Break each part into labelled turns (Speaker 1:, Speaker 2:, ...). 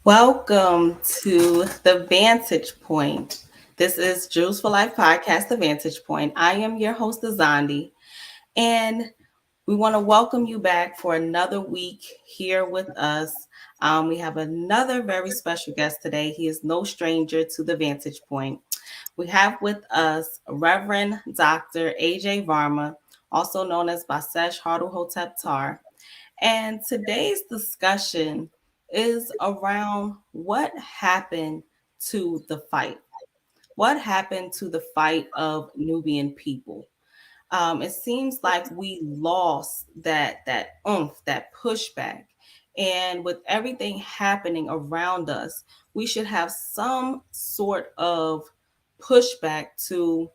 Speaker 1: Welcome to the Vantage Point. This is Jules for Life podcast, The Vantage Point. I am your host, Azandi, and we want to welcome you back for another week here with us. We have another very special guest today. He is no stranger to the Vantage Point. We have with us Reverend Dr. AJ Varmah, also known as Basesh Hardu Hotep Tar. And today's discussion is around what happened to the fight. What happened to the fight of Nubian people? It seems like we lost that oomph, that pushback. And with everything happening around us, we should have some sort of pushback to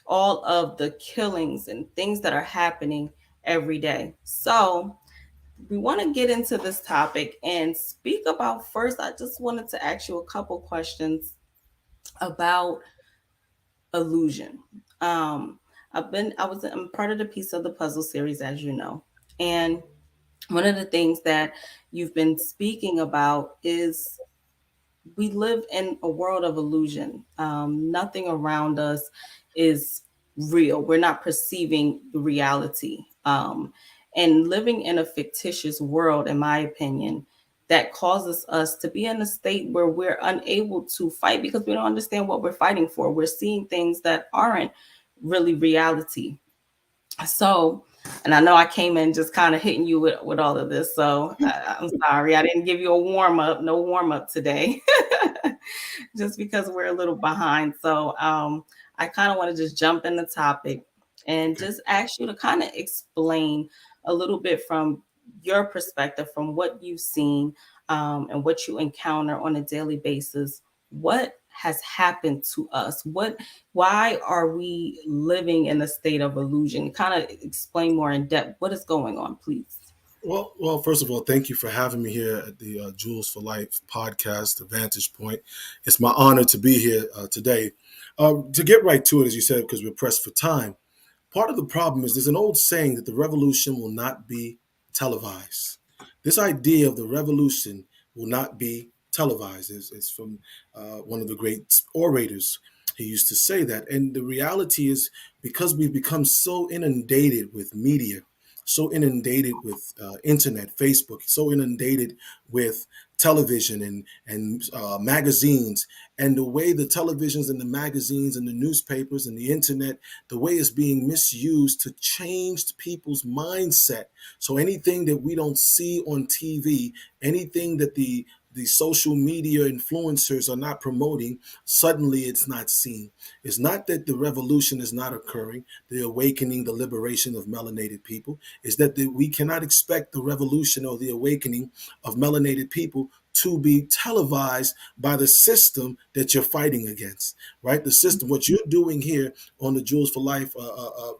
Speaker 1: all of the killings and things that are happening every day. So, we want to get into this topic and speak about first. I just wanted to ask you a couple questions about illusion. Um, I'm part of the Piece of the Puzzle series, as you know, and one of the things that you've been speaking about is we live in a world of illusion. Nothing around us is real. We're not perceiving the reality. And living in a fictitious world, in my opinion, that causes us to be in a state where we're unable to fight because we don't understand what we're fighting for. We're seeing things that aren't really reality. So, and I know I came in just kind of hitting you with all of this. So I'm sorry, I didn't give you a warm up, no warm up today, just because we're a little behind. So I kind of want to just jump in the topic and just ask you to kind of explain a little bit from your perspective, from what you've seen and what you encounter on a daily basis. What has happened to us? Why are we living in a state of illusion? Kind of explain more in depth what is going on, please.
Speaker 2: Well, first of all, thank you for having me here at the Jewels for Life podcast, The Vantage Point. It's my honor to be here today. To get right to it, as you said, because we're pressed for time, part of the problem is there's an old saying that the revolution will not be televised. This idea of the revolution will not be televised is from one of the great orators. He used to say that. And the reality is because we've become so inundated with media, so inundated with internet, Facebook, so inundated with television and magazines, and the way the televisions and the magazines and the newspapers and the internet, the way it's being misused to change people's mindset. So anything that we don't see on TV, anything that the social media influencers are not promoting, suddenly it's not seen. It's not that the revolution is not occurring, the awakening, the liberation of melanated people. Is that we cannot expect the revolution or the awakening of melanated people to be televised by the system that you're fighting against, right? The system, what you're doing here on the Jewels for Life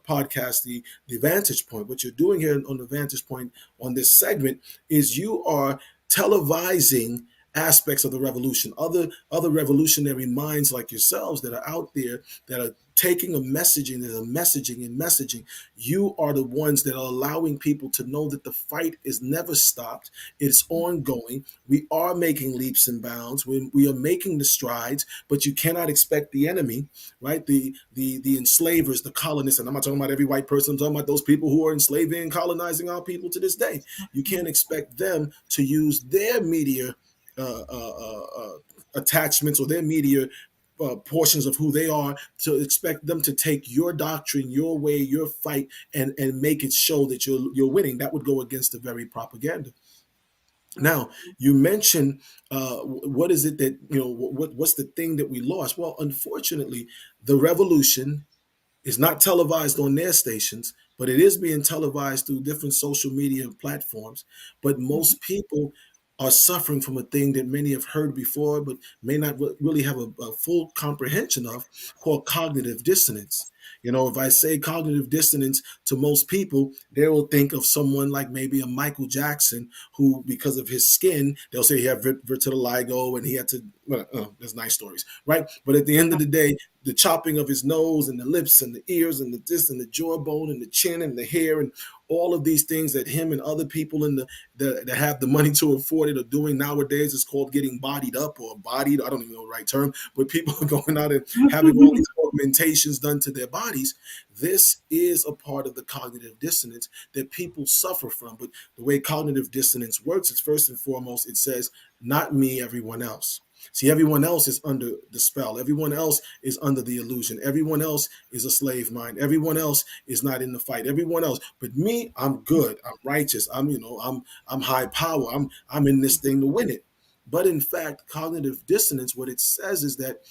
Speaker 2: podcast, the Vantage Point, what you're doing here on the Vantage Point on this segment is you are televising aspects of the revolution, other revolutionary minds like yourselves that are out there that are taking a messaging, there's a messaging and messaging. You are the ones that are allowing people to know that the fight is never stopped. It's ongoing. We are making leaps and bounds. We are making the strides, but you cannot expect the enemy, right? The enslavers, the colonists, and I'm not talking about every white person, I'm talking about those people who are enslaving and colonizing our people to this day. You can't expect them to use their media uh, uh, attachments or their media portions of who they are to expect them to take your doctrine, your way, your fight, and make it show that you're winning. That would go against the very propaganda. Now, you mentioned what is it that what's the thing that we lost? Well, unfortunately, the revolution is not televised on their stations, but it is being televised through different social media platforms. But most people are suffering from a thing that many have heard before, but may not really have a full comprehension of, called cognitive dissonance. If I say cognitive dissonance to most people, they will think of someone like maybe a Michael Jackson, who, because of his skin, they'll say he had vitiligo and he had to. Well, there's nice stories, right? But at the end of the day, the chopping of his nose and the lips and the ears and the this and the jawbone and the chin and the hair and all of these things that him and other people in that have the money to afford it are doing nowadays is called getting bodied up or bodied. I don't even know the right term, but people are going out and having all these augmentations done to their bodies. This is a part of the cognitive dissonance that people suffer from. But the way cognitive dissonance works is, first and foremost, it says, not me, everyone else. See, everyone else is under the spell. Everyone else is under the illusion. Everyone else is a slave mind. Everyone else is not in the fight. Everyone else, but me, I'm good. I'm righteous. I'm high power. I'm in this thing to win it. But in fact, cognitive dissonance, what it says is that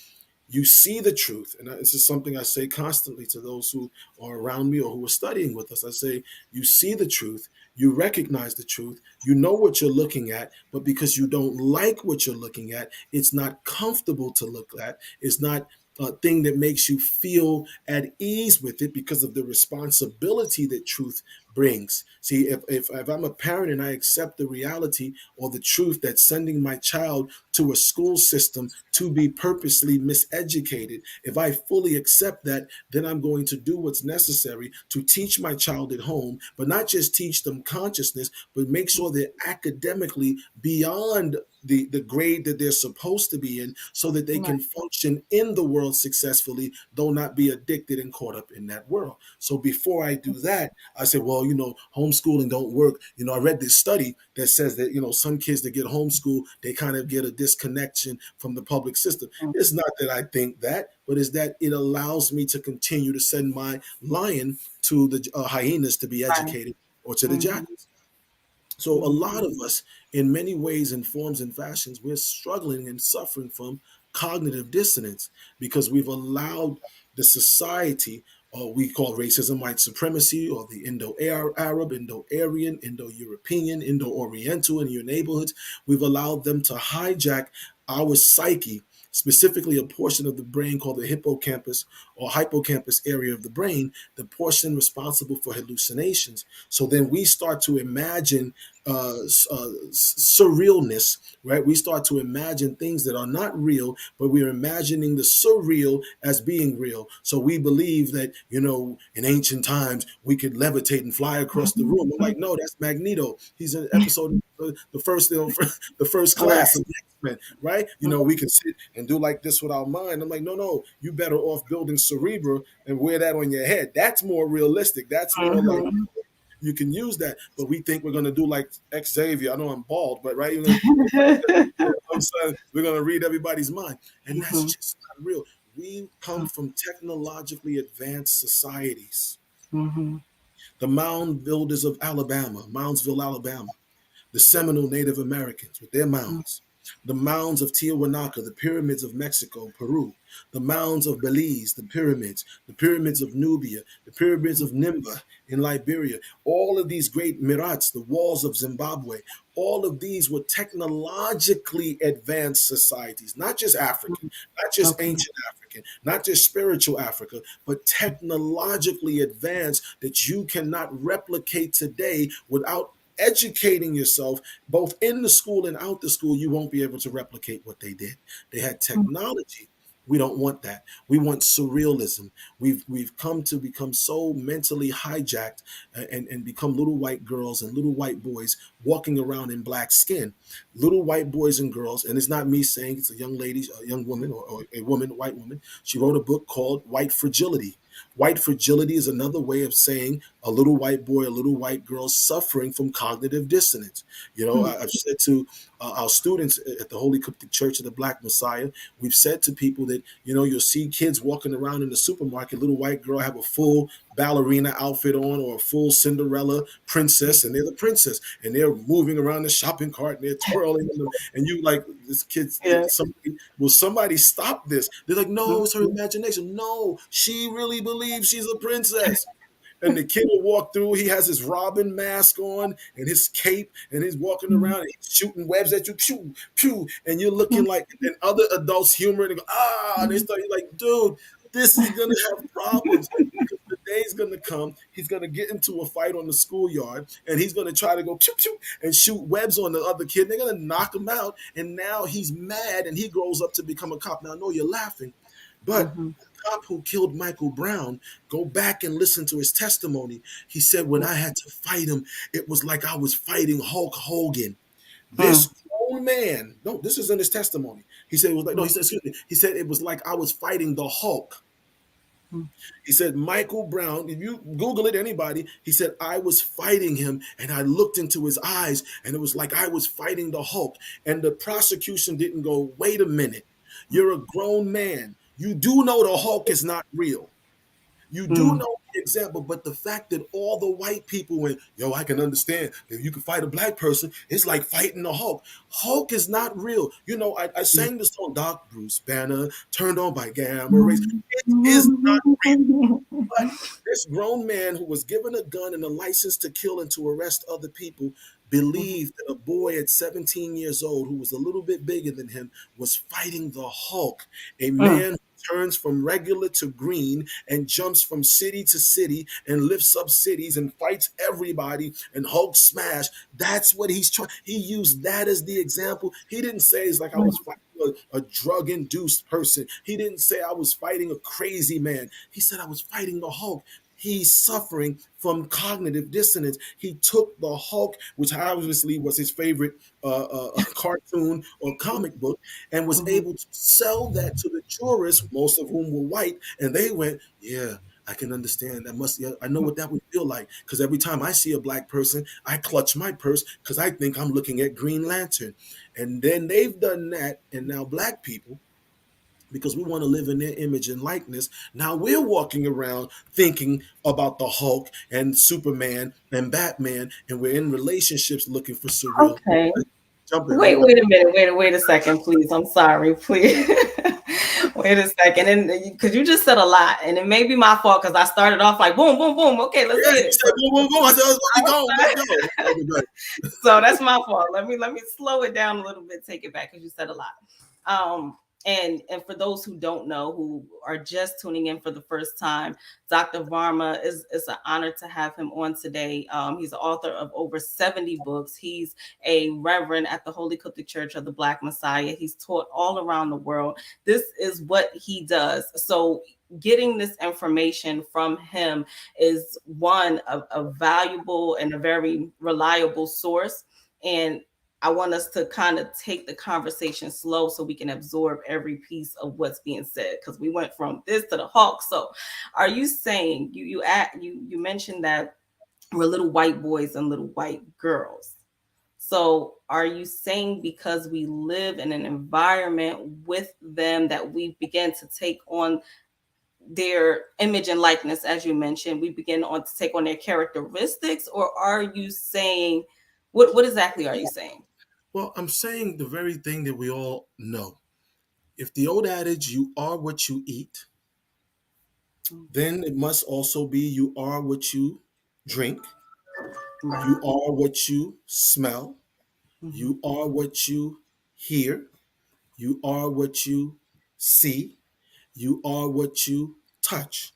Speaker 2: you see the truth. And this is something I say constantly to those who are around me or who are studying with us. I say, you see the truth, you recognize the truth, you know what you're looking at, but because you don't like what you're looking at, it's not comfortable to look at. It's not a thing that makes you feel at ease with it because of the responsibility that truth brings. See, if I'm a parent and I accept the reality or the truth that sending my child to a school system to be purposely miseducated, if I fully accept that, then I'm going to do what's necessary to teach my child at home, but not just teach them consciousness, but make sure they're academically beyond the grade that they're supposed to be in so that they can function in the world successfully, though not be addicted and caught up in that world. So before I do that, I say, well, homeschooling don't work. I read this study that says that, some kids that get homeschooled, they kind of get a disconnection from the public system. It's not that I think that, but it's that it allows me to continue to send my lion to the hyenas to be educated, or to the jackals. So a lot of us, in many ways and forms and fashions, we're struggling and suffering from cognitive dissonance because we've allowed the society, we call racism white supremacy, or the Indo-Arab, Indo-Aryan, Indo-European, Indo-Oriental in your neighborhoods. We've allowed them to hijack our psyche, specifically a portion of the brain called the hippocampus or hippocampus area of the brain, the portion responsible for hallucinations. So then we start to imagine surrealness, right? We start to imagine things that are not real, but we're imagining the surreal as being real. So we believe that, in ancient times, we could levitate and fly across the room. I'm like, no, that's Magneto. He's an episode, the first, the first class of the X-Men, right? We can sit and do like this with our mind. I'm like, no, you better off building Cerebra and wear that on your head. That's more realistic. That's more like you can use that. But we think we're going to do like Xavier. I know I'm bald, but right, we're going to read everybody's mind, and that's just not real. We come from technologically advanced societies. The mound builders of Alabama, Moundsville, Alabama, the Seminole Native Americans with their mounds, the mounds of Tiahuanaca, the pyramids of Mexico, Peru, the mounds of Belize, the pyramids of Nubia, the pyramids of Nimba in Liberia, all of these great mirats, the walls of Zimbabwe, all of these were technologically advanced societies, not just African, not just ancient African, not just spiritual Africa, but technologically advanced that you cannot replicate today without educating yourself both in the school and out the school. You won't be able to replicate what they did. They had technology. We don't want that. We want surrealism. We've come to become so mentally hijacked and become little white girls and little white boys walking around in black skin. Little white boys and girls, and it's not me saying, it's a young lady, a young woman, or a woman, a white woman. She wrote a book called White Fragility. White fragility is another way of saying a little white boy, a little white girl suffering from cognitive dissonance. I've said to our students at the Holy Coptic Church of the Black Messiah, we've said to people that, you'll see kids walking around in the supermarket, little white girl have a full ballerina outfit on or a full Cinderella princess, and they're the princess, and they're moving around the shopping cart and they're twirling, and you like, this kid's, somebody stop this? They're like, no, it's her imagination. No, she really believes she's a princess. And the kid will walk through. He has his Robin mask on and his cape, and he's walking around and he's shooting webs at you, pew, pew, and you're looking like, and other adults humor and they go, and they start, you're like, dude, this is gonna have problems. come, he's going to get into a fight on the schoolyard, and he's going to try to go pew, pew, and shoot webs on the other kid. They're going to knock him out, and now he's mad, and he grows up to become a cop. Now, I know you're laughing, but
Speaker 1: Mm-hmm.
Speaker 2: the cop who killed Michael Brown, go back and listen to his testimony. He said, when I had to fight him, it was like I was fighting Hulk Hogan.
Speaker 1: Mm-hmm.
Speaker 2: This grown man, no, this is in his testimony. He said it was like, no, he said, excuse me. He said it was like I was fighting the Hulk. He said, Michael Brown, if you Google it, anybody, he said, I was fighting him and I looked into his eyes and it was like I was fighting the Hulk. And the prosecution didn't go, wait a minute, you're a grown man. You do know the Hulk is not real. You do
Speaker 1: Mm-hmm.
Speaker 2: know the example, but the fact that all the white people went, yo, I can understand if you can fight a black person, it's like fighting the Hulk. Hulk is not real. You know, I sang the song Doc Bruce Banner, turned on by gamma rays. It is not real. But this grown man who was given a gun and a license to kill and to arrest other people believed that a boy at 17 years old who was a little bit bigger than him was fighting the Hulk, a man who turns from regular to green and jumps from city to city and lifts up cities and fights everybody and Hulk smash. That's what he's trying. He used that as the example. He didn't say it's like I was fighting a drug induced person. He didn't say I was fighting a crazy man. He said I was fighting the Hulk. He's suffering from cognitive dissonance. He took the Hulk, which obviously was his favorite cartoon or comic book, and was
Speaker 1: Mm-hmm.
Speaker 2: able to sell that to the jurors, most of whom were white, and they went, "Yeah, I can understand. That must. Yeah, I know what that would feel like. Because every time I see a black person, I clutch my purse because I think I'm looking at Green Lantern." And then they've done that, and now black people, because we want to live in their image and likeness. Now we're walking around thinking about the Hulk and Superman and Batman, and we're in relationships looking for surreal.
Speaker 1: Okay.
Speaker 2: Jump in.
Speaker 1: Wait a minute. Wait a second, please. I'm sorry, please. Wait a second. And because you just said a lot, and it may be my fault because I started off like boom, boom, boom. Okay, let's
Speaker 2: Yeah,
Speaker 1: get
Speaker 2: you
Speaker 1: it.
Speaker 2: said boom, boom, boom. I said, let's go. Let's go. Okay, good.
Speaker 1: So that's my fault. Let me slow it down a little bit, take it back because you said a lot. And for those who don't know, who are just tuning in for the first time, Dr. Varmah is an honor to have him on today. He's the author of over 70 books. He's a reverend at the Holy Coptic Church of the Black Messiah. He's taught all around the world. This is what he does. So getting this information from him is one of a valuable and a very reliable source. And I want us to kind of take the conversation slow so we can absorb every piece of what's being said because we went from this to the Hulk. So, are you saying you mentioned that we're little white boys and little white girls? So, are you saying because we live in an environment with them that we begin to take on their image and likeness, as you mentioned, we begin on to take on their characteristics, or are you saying what exactly are you saying?
Speaker 2: Well, I'm saying the very thing that we all know. If the old adage, you are what you eat, then it must also be you are what you drink,
Speaker 1: Right.
Speaker 2: you are what you smell,
Speaker 1: Mhm.
Speaker 2: you are what you hear, you are what you see, you are what you touch.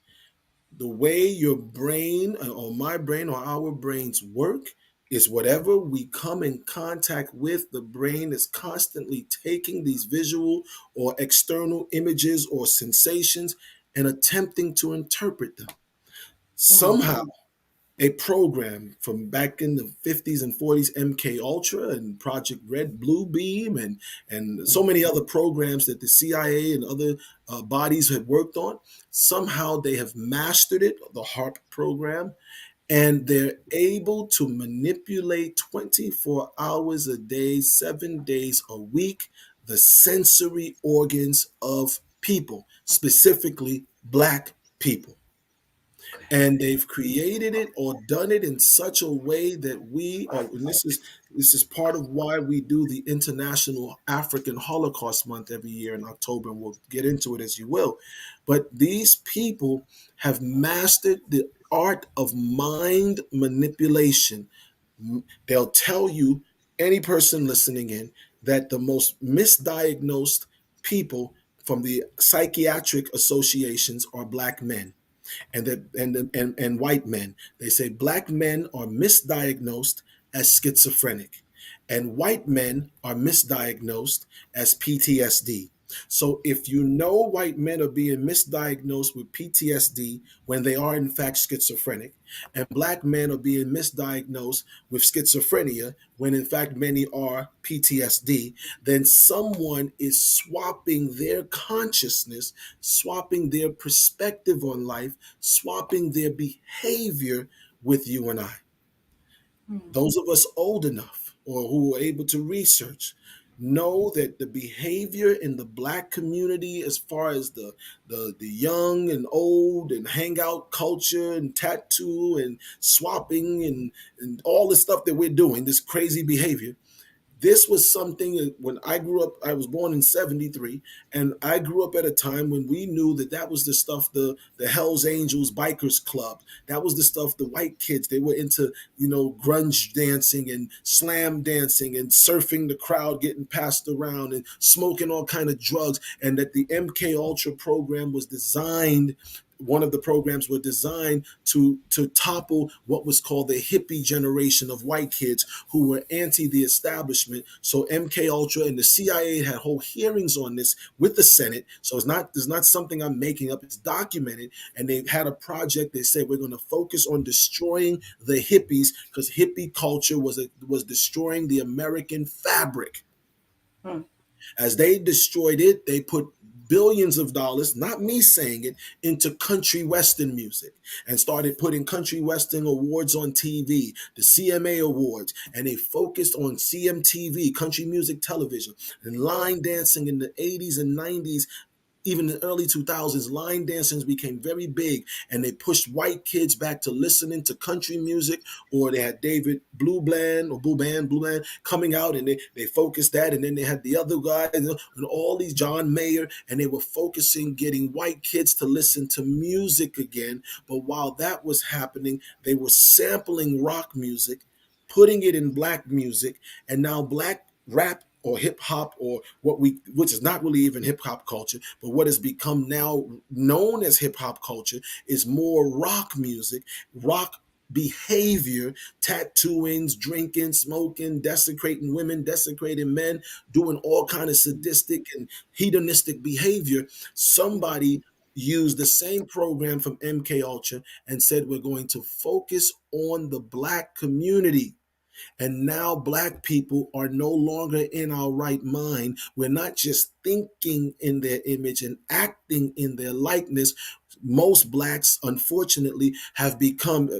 Speaker 2: The way your brain or my brain or our brains work is whatever we come in contact with. The brain is constantly taking these visual or external images or sensations and attempting to interpret them.
Speaker 1: Mhm.
Speaker 2: Somehow a program from back in the 50s and 40s, MK Ultra and Project Red Blue Beam, and so many other programs that the CIA and other bodies had worked on. Somehow they have mastered it, the HARP program, and they're able to manipulate 24 hours a day, 7 days a week, the sensory organs of people, specifically Black people. And they've created it or done it in such a way that we are, and this is part of why we do the International African Holocaust Month every year in October, and we'll get into it as you will. But these people have mastered the art of mind manipulation. They'll tell you, any person listening in, that the most misdiagnosed people from the psychiatric associations are Black men. and white men. They say black men are misdiagnosed as schizophrenic, and white men are misdiagnosed as PTSD. So if you know white men are being misdiagnosed with PTSD when they are in fact schizophrenic, and black men are being misdiagnosed with schizophrenia when in fact many are PTSD, then someone is swapping their consciousness, swapping their perspective on life, swapping their behavior with you and I.
Speaker 1: Hmm.
Speaker 2: Those of us old enough or who are able to research know that the behavior in the black community, as far as the young and old and hangout culture and tattoo and swapping and all the stuff that we're doing, this crazy behavior, this was something when I grew up. I was born in '73, and I grew up at a time when we knew that that was the stuff the Hell's Angels bikers club. That was the stuff the white kids, they were into, grunge dancing and slam dancing and surfing the crowd, getting passed around and smoking all kind of drugs, and that the MK Ultra program was designed, one of the programs were designed to topple what was called the hippie generation of white kids who were anti the establishment. So MK Ultra and the CIA had whole hearings on this with the Senate. So it's not something I'm making up. It's documented, and they had a project. They said we're going to focus on destroying the hippies because hippie culture was destroying the American fabric.
Speaker 1: Hmm.
Speaker 2: As they destroyed it, they put billions of dollars, not me saying it, into country western music and started putting country western awards on TV, the CMA awards, and they focused on CMTV, country music television, and line dancing in the 80s and 90s. Even in the early 2000s, line dancings became very big, and they pushed white kids back to listening to country music, or they had David Blue Band coming out, and they focused that, and then they had the other guy and all these John Mayer, and they were focusing getting white kids to listen to music again. But while that was happening, they were sampling rock music, putting it in black music, and now black rap or hip hop, or which is not really even hip hop culture, but what has become now known as hip hop culture is more rock music, rock behavior, tattooings, drinking, smoking, desecrating women, desecrating men, doing all kind of sadistic and hedonistic behavior. Somebody used the same program from MK Ultra and said we're going to focus on the black community. And now black people are no longer in our right mind. We're not just thinking in their image and acting in their likeness. Most blacks, unfortunately, have become,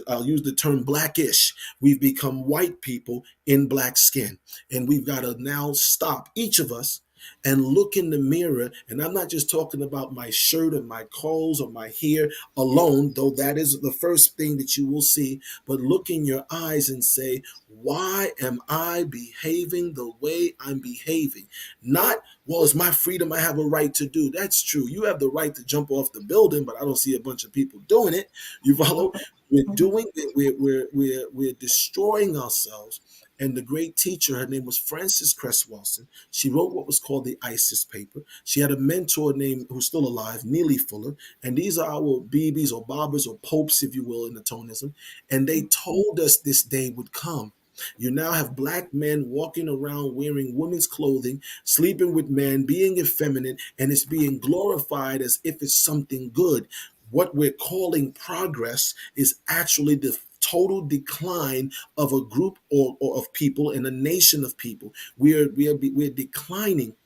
Speaker 2: I'll use the term blackish. We've become white people in black skin. And we've got to now stop, each of us, and look in the mirror. And I'm not just talking about my shirt or my clothes or my hair alone, though that is the first thing that you will see, but look in your eyes and say, why am I behaving the way I'm behaving? Not, well, it's my freedom. I have a right to do. That's true. You have the right to jump off the building, but I don't see a bunch of people doing it. You follow? We're doing it. We're destroying ourselves. And the great teacher, her name was Frances Cress Welsing. She wrote what was called the ISIS paper. She had a mentor named, who's still alive, Neely Fuller. And these are our BBs or Bobbers or Popes, if you will, in atonism. And they told us this day would come. You now have black men walking around wearing women's clothing, sleeping with men, being effeminate, and it's being glorified as if it's something good. What we're calling progress is actually the total decline of a group or of people and a nation of people. We're declining.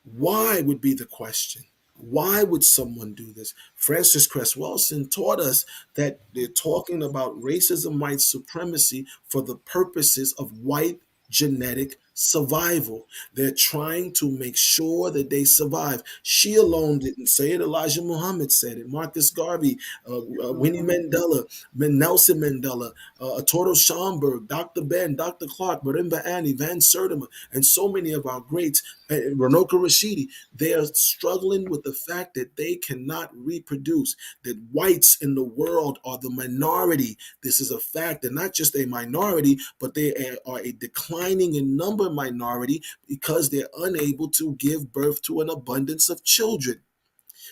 Speaker 2: Why would be the question? Why would someone do this? Frances Cress Welsing taught us that they're talking about racism, white supremacy for the purposes of white genetic survival. They're trying to make sure that they survive. She alone didn't say it. Elijah Muhammad said it. Marcus Garvey, Winnie Mandela, Nelson Mandela, Arturo Schomburg, Dr. Ben, Dr. Clark, Marimba Annie, Van Sertima, and so many of our greats, Ronoka Rashidi. They are struggling with the fact that they cannot reproduce, that whites in the world are the minority. This is a fact. They're not just a minority, but they are a declining in number minority because they're unable to give birth to an abundance of children.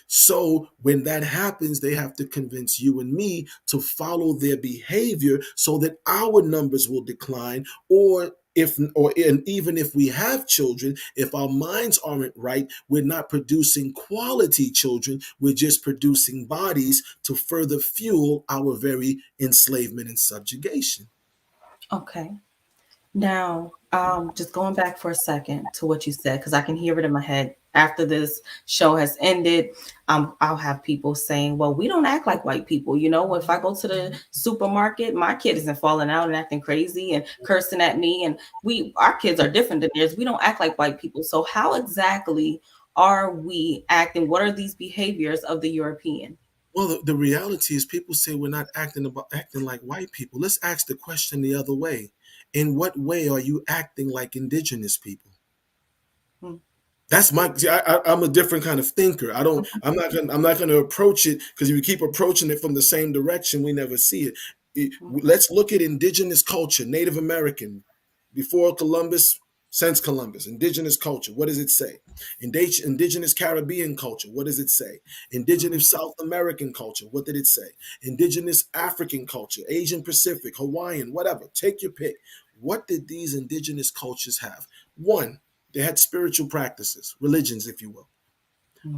Speaker 2: So when that happens, they have to convince you and me to follow their behavior so that our numbers will decline. And even if we have children, if our minds aren't right, we're not producing quality children. We're just producing bodies to further fuel our very enslavement and subjugation.
Speaker 1: Okay. Now, just going back for a second to what you said, because I can hear it in my head. After this show has ended, I'll have people saying, "Well, we don't act like white people." You know, if I go to the supermarket, my kid isn't falling out and acting crazy and cursing at me, and our kids are different than theirs. We don't act like white people. So, how exactly are we acting? What are these behaviors of the European?
Speaker 2: Well, the reality is people say we're not acting like white people. Let's ask the question the other way. In what way are you acting like indigenous people?
Speaker 1: Hmm.
Speaker 2: That's my. See, I'm a different kind of thinker. I don't. I'm not gonna approach it because if we keep approaching it from the same direction, we never see it. Let's look at indigenous culture, Native American, before Columbus, since Columbus, indigenous culture. What does it say? Indigenous Caribbean culture. What does it say? Indigenous South American culture. What did it say? Indigenous African culture, Asian Pacific, Hawaiian, whatever. Take your pick. What did these indigenous cultures have? One, they had spiritual practices, religions, if you will.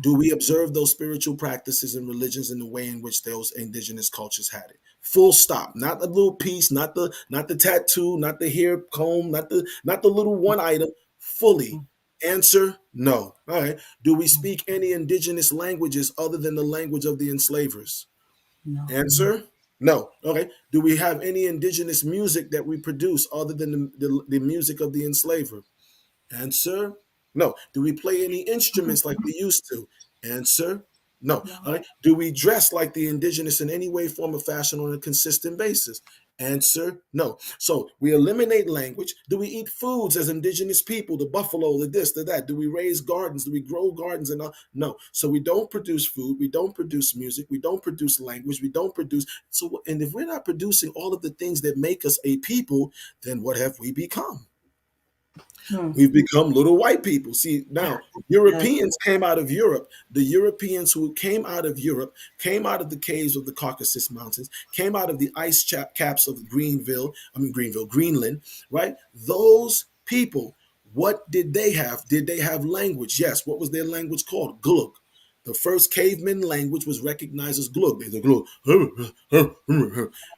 Speaker 2: Do we observe those spiritual practices and religions in the way in which those indigenous cultures had it? Full stop. Not the little piece, not the tattoo, not the hair comb, not the little one item. Fully. Answer: no. All right. Do we speak any indigenous languages other than the language of the enslavers?
Speaker 1: No.
Speaker 2: Answer: no. Okay. Do we have any indigenous music that we produce other than the music of the enslaver? Answer: no. Do we play any instruments like we used to? Answer: no.
Speaker 1: No.
Speaker 2: All right. Do we dress like the indigenous in any way, form, or fashion on a consistent basis? Answer: no. So we eliminate language. Do we eat foods as indigenous people? The buffalo, the this, the that. Do we raise gardens? Do we grow gardens? And all? No. So we don't produce food. We don't produce music. We don't produce language. We don't produce. So, and if we're not producing all of the things that make us a people, then what have we become?
Speaker 1: Hmm.
Speaker 2: We've become little white people. See, now
Speaker 1: Yes.
Speaker 2: Europeans came out of Europe. The Europeans who came out of Europe came out of the caves of the Caucasus Mountains, came out of the caps of Greenland, right? Those people, what did they have? Did they have language? Yes. What was their language called? Glug. The first caveman language was recognized as glug. They said glug.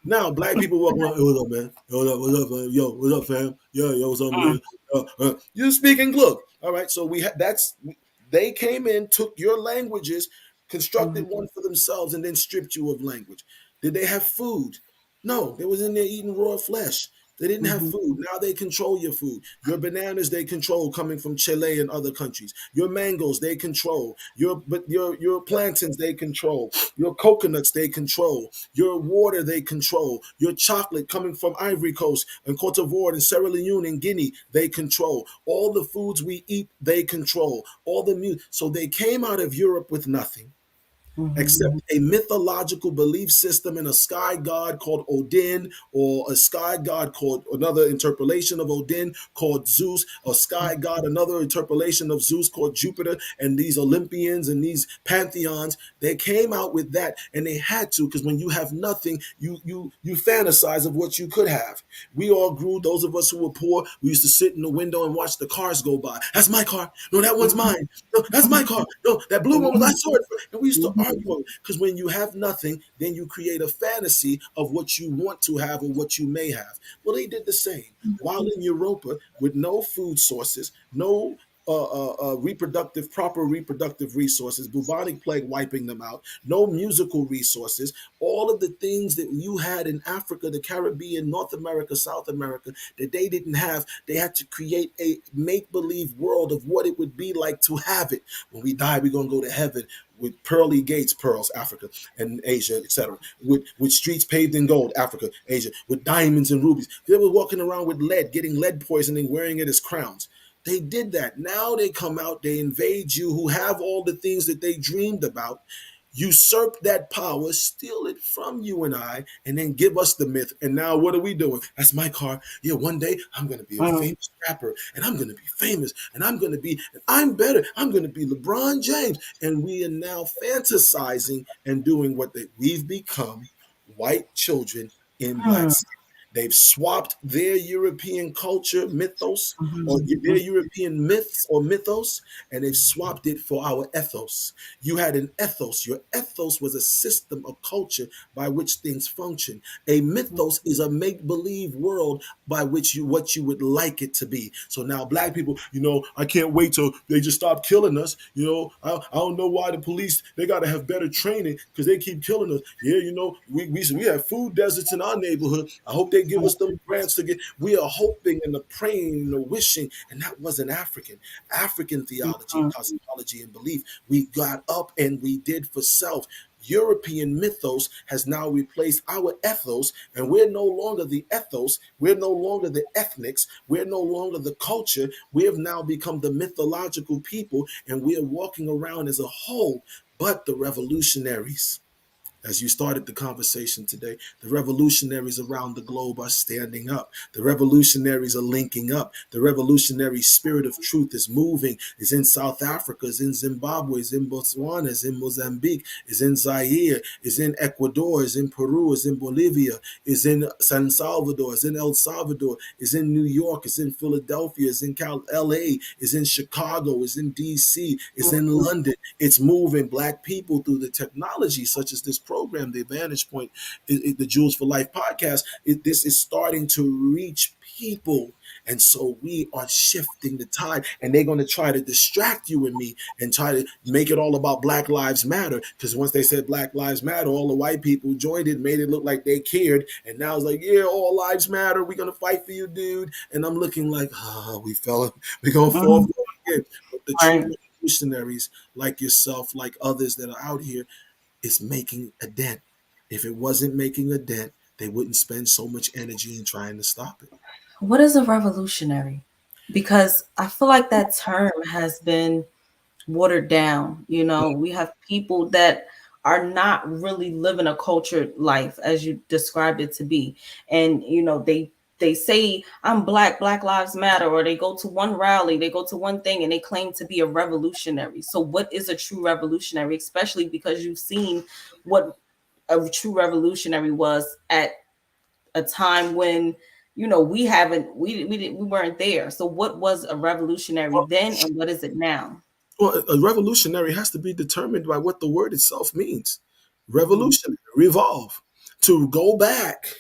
Speaker 2: Now black people walk around. Hey, what up, man? Hey, what up, man? Yo, what up, fam? Yo, what's up, man? You speaking glug. All right. So they came in, took your languages, constructed
Speaker 1: Mhm.
Speaker 2: one for themselves, and then stripped you of language. Did they have food? No, they was in there eating raw flesh. They didn't have
Speaker 1: Mhm.
Speaker 2: food. Now they control your food. Your bananas they control coming from Chile and other countries. Your mangoes they control. Your plantains they control. Your coconuts they control. Your water they control. Your chocolate coming from Ivory Coast and Cote d'Ivoire and Sierra Leone and Guinea they control. All the foods we eat they control. All the music. So they came out of Europe with nothing
Speaker 1: Mhm.
Speaker 2: except a mythological belief system in a sky god called Odin, or a sky god called another interpolation of Odin called Zeus, a sky god, another interpolation of Zeus called Jupiter, and these Olympians and these pantheons. They came out with that, and they had to because when you have nothing, you fantasize of what you could have. We all grew. Those of us who were poor, we used to sit in the window and watch the cars go by. That's my car. No, that one's mine. No, that's my car. No, that blue one was I saw it. And we used to
Speaker 1: Mhm.
Speaker 2: argue because when you have nothing, then you create a fantasy of what you want to have or what you may have. Well, they did the same. While in Europa, with no food sources, no proper reproductive resources, bubonic plague wiping them out, no musical resources, all of the things that you had in Africa, the Caribbean, North America, South America, that they didn't have, they had to create a make believe world of what it would be like to have it. When we die, we're going to go to heaven with pearly gates, pearls, Africa and Asia, etc. With streets paved in gold, Africa, Asia, with diamonds and rubies. They were walking around with lead, getting lead poisoning, wearing it as crowns. They did that. Now they come out, they invade you who have all the things that they dreamed about. usurp that power, steal it from you and I, and then give us the myth. And now what are we doing? That's my car. Yeah, one day I'm going to be a
Speaker 1: Mm,
Speaker 2: famous rapper, and I'm going to be famous, and I'm better. I'm going to be LeBron James. And we are now fantasizing and doing we've become white children in black.
Speaker 1: mm,
Speaker 2: They've swapped their European culture mythos or
Speaker 1: mhm,
Speaker 2: their European myths or mythos, and they've swapped it for our ethos. You had an ethos. Your ethos was a system of culture by which things function. A
Speaker 1: mhm,
Speaker 2: mythos is a make-believe world by which what you would like it to be. So now black people, I can't wait till they just stop killing us. I don't know why the police, they got to have better training because they keep killing us. Yeah, we have food deserts in our neighborhood. I hope they give us them grants to get. We are hoping and the praying and the wishing, and that wasn't African theology,
Speaker 1: mhm,
Speaker 2: cosmology, and belief. We got up and we did for self. European mythos has now replaced our ethos, and we're no longer the ethos, we're no longer the ethnics, we're no longer the culture. We have now become the mythological people, and we are walking around as a whole. But the revolutionaries, as you started the conversation today, the revolutionaries around the globe are standing up. The revolutionaries are linking up. The revolutionary spirit of truth is moving. Is in South Africa, is in Zimbabwe, is in Botswana, is in Mozambique, is in Zaire, is in Ecuador, is in Peru, is in Bolivia, is in San Salvador, is in El Salvador, is in New York, is in Philadelphia, is in LA, is in Chicago, is in DC, is in
Speaker 1: mhm.
Speaker 2: London. It's moving black people through the technology such as this program, the Advantage Point, the Jewels for Life podcast. This is starting to reach people. And so we are shifting the tide, and they're going to try to distract you and me and try to make it all about Black Lives Matter. Because once they said Black Lives Matter, all the white people joined it, made it look like they cared. And now it's like, yeah, all lives matter. We're going to fight for you, dude. And I'm looking like, we're going to fall
Speaker 1: Mhm.
Speaker 2: for it again. But the true
Speaker 1: Right.
Speaker 2: revolutionaries like yourself, like others that are out here, is making a dent. If it wasn't making a dent, they wouldn't spend so much energy in trying to stop it.
Speaker 1: What is a revolutionary? Because I feel like that term has been watered down. We have people that are not really living a cultured life as you described it to be. And they say I'm black, Black Lives Matter, or they go to one rally, they go to one thing and they claim to be a revolutionary. So what is a true revolutionary, especially because you've seen what a true revolutionary was at a time when we haven't we weren't there. So what was a revolutionary then and what is it now?
Speaker 2: Well, a revolutionary has to be determined by what the word itself means.
Speaker 1: Mhm.
Speaker 2: Revolutionary, revolve, to go back,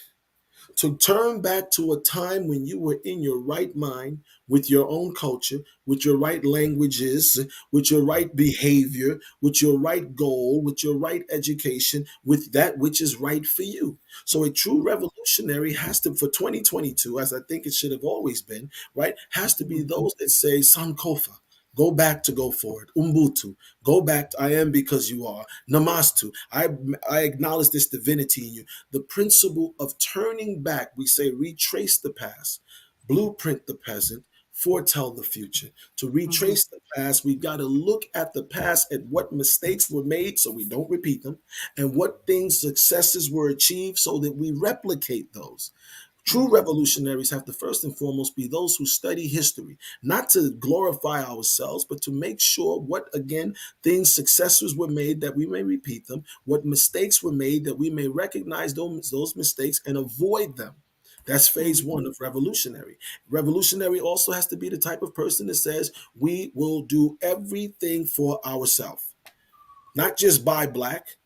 Speaker 2: to turn back to a time when you were in your right mind with your own culture, with your right languages, with your right behavior, with your right goal, with your right education, with that which is right for you. So a true revolutionary has to, for 2022, as I think it should have always been, right, has to be those that say Sankofa. Go back to go forward. Umbutu. Go back to I am because you are. Namastu. I acknowledge this divinity in you. The principle of turning back, we say retrace the past, blueprint the present, foretell the future. To
Speaker 1: Mhm.
Speaker 2: retrace the past, we've got to look at the past, at what mistakes were made so we don't repeat them, and what things, successes were achieved so that we replicate those. True revolutionaries have to first and foremost be those who study history, not to glorify ourselves, but to make sure what, again, things, successes were made that we may repeat them, what mistakes were made that we may recognize those mistakes and avoid them. That's phase
Speaker 1: Mhm.
Speaker 2: one of revolutionary. Revolutionary also has to be the type of person that says, we will do everything for ourselves, not just buy black,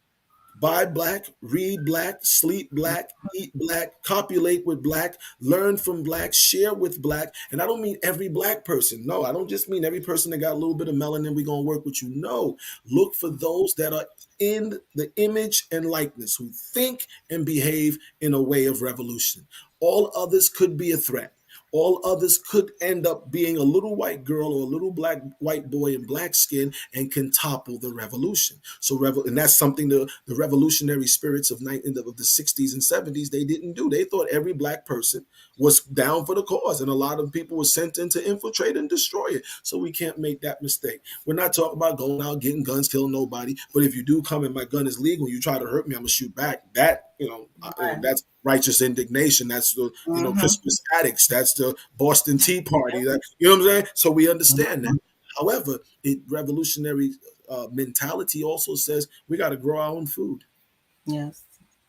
Speaker 2: buy black, read black, sleep black, eat black, copulate with black, learn from black, share with black. And I don't mean every black person. No, I don't just mean every person that got a little bit of melanin, we're going to work with you. No, look for those that are in the image and likeness, who think and behave in a way of revolution. All others could be a threat. All others could end up being a little white girl or a little black white boy in black skin and can topple the revolution. And that's something the revolutionary spirits of the 60s and 70s they didn't do. They thought every black person was down for the cause, and a lot of people were sent in to infiltrate and destroy it. So we can't make that mistake. We're not talking about going out getting guns, killing nobody. But if you do come and my gun is legal, you try to hurt me, I'm gonna shoot back.
Speaker 1: Right.
Speaker 2: That's righteous indignation. That's the
Speaker 1: Mm-hmm.
Speaker 2: Christmas addicts. That's the Boston Tea Party. That, what I'm saying. So we understand that. However, revolutionary mentality also says we got to grow our own food.
Speaker 1: Yes.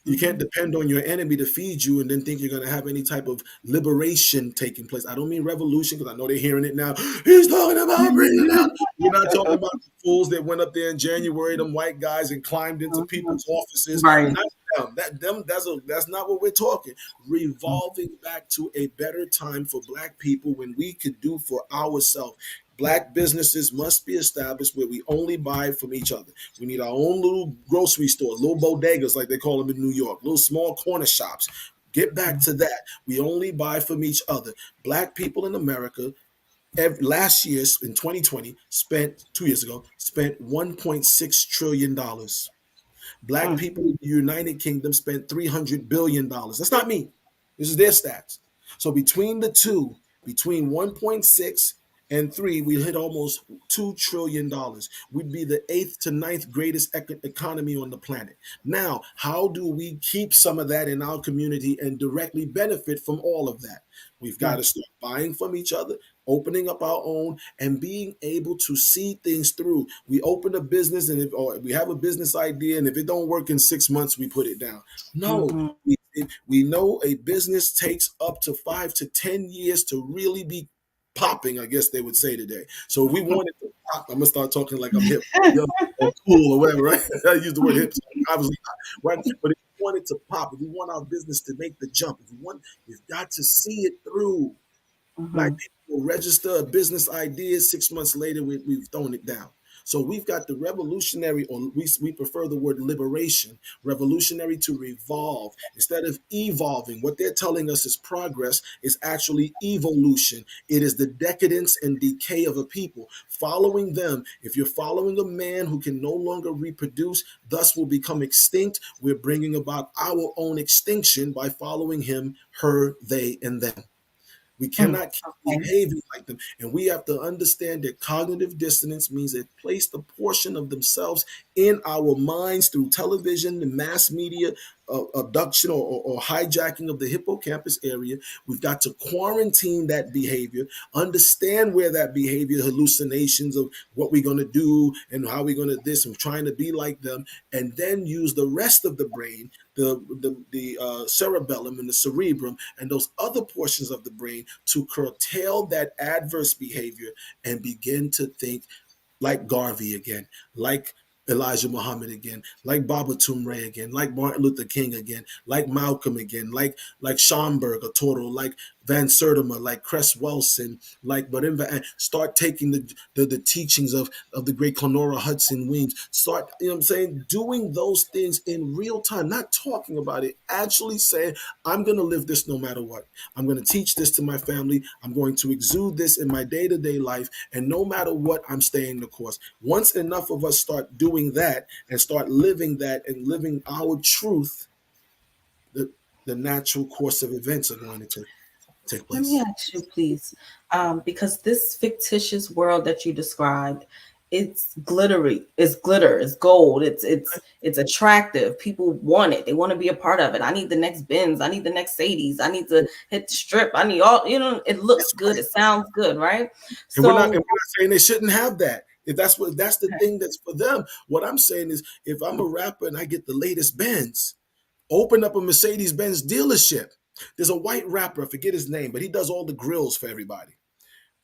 Speaker 2: You can't
Speaker 1: Mm-hmm.
Speaker 2: depend on your enemy to feed you and then think you're going to have any type of liberation taking place. I don't mean revolution because I know they're hearing it now. He's talking about bringing down. We're not talking about the fools that went up there in January, them white guys, and climbed into
Speaker 1: Mhm.
Speaker 2: people's offices.
Speaker 1: Right.
Speaker 2: Not them. That's not what we're talking. Revolving back to a better time for Black people when we could do for ourselves. Black businesses must be established where we only buy from each other. We need our own little grocery stores, little bodegas, like they call them in New York, little small corner shops. Get back to that. We only buy from each other. Black people in America, last year in 2020, spent 2 years ago, spent $1.6 trillion. Black
Speaker 1: Mm.
Speaker 2: people in the United Kingdom spent $300 billion. That's not me. This is their stats. So between the two, between 1.6 and 3, we hit almost $2 trillion. We'd be the eighth to ninth greatest economy on the planet. Now, how do we keep some of that in our community and directly benefit from all of that? We've got to
Speaker 1: Yes.
Speaker 2: start buying from each other, opening up our own, and being able to see things through. We open a business, or we have a business idea, and if it don't work in 6 months, we put it down. No,
Speaker 1: Mm-hmm.
Speaker 2: we know a business takes up to 5 to 10 years to really be popping, I guess they would say today. So we want it to pop. I'm gonna start talking like I'm hip, young, or cool, or whatever. Right? I use the word hip, so obviously not, right? But if we want it to pop, if we want our business to make the jump, we've got to see it through. Black
Speaker 1: Mm-hmm.
Speaker 2: people will register a business idea. 6 months later, we've thrown it down. So we've got the revolutionary, or we prefer the word liberation, revolutionary to revolve. Instead of evolving, what they're telling us is progress is actually evolution. It is the decadence and decay of a people. Following them, if you're following a man who can no longer reproduce, thus will become extinct, we're bringing about our own extinction by following him, her, they, and them. We
Speaker 1: Mm.
Speaker 2: cannot keep
Speaker 1: Okay.
Speaker 2: behaving like them. And we have to understand that cognitive dissonance means they placed a portion of themselves in our minds through television, the mass media, abduction or hijacking of the hippocampus area. We've got to quarantine that behavior, understand where that behavior, hallucinations of what we're going to do and how we're going to this and trying to be like them, and then use the rest of the brain, the cerebellum and the cerebrum and those other portions of the brain to curtail that adverse behavior and begin to think like Garvey again, like Elijah Muhammad again, like Baba Tumre again, like Martin Luther King again, like Malcolm again, like Schomburg or Toro, like Van Sertima, like Cress Wilson, like Marimba, and start taking the teachings of the great Clenora Hudson Weems. Start, you know what I'm saying, doing those things in real time, not talking about it, actually saying, I'm gonna live this no matter what. I'm gonna teach this to my family. I'm going to exude this in my day-to-day life. And no matter what, I'm staying the course. Once enough of us start doing that and start living that and living our truth, the, the natural course of events are going to take
Speaker 1: Let me
Speaker 2: place.
Speaker 1: ask you, please, because this fictitious world that you described, it's glittery, it's glitter, it's gold, it's attractive. People want it. They want to be a part of it. I need the next Benz. I need the next Sadies. I need to hit the strip. I need all. It looks
Speaker 2: That's
Speaker 1: good. It sounds good, right?
Speaker 2: And we're not
Speaker 1: So,
Speaker 2: saying they shouldn't have that. If that's the thing that's for them. What I'm saying is if I'm a rapper and I get the latest Benz, open up a Mercedes Benz dealership. There's a white rapper, I forget his name, but he does all the grills for everybody.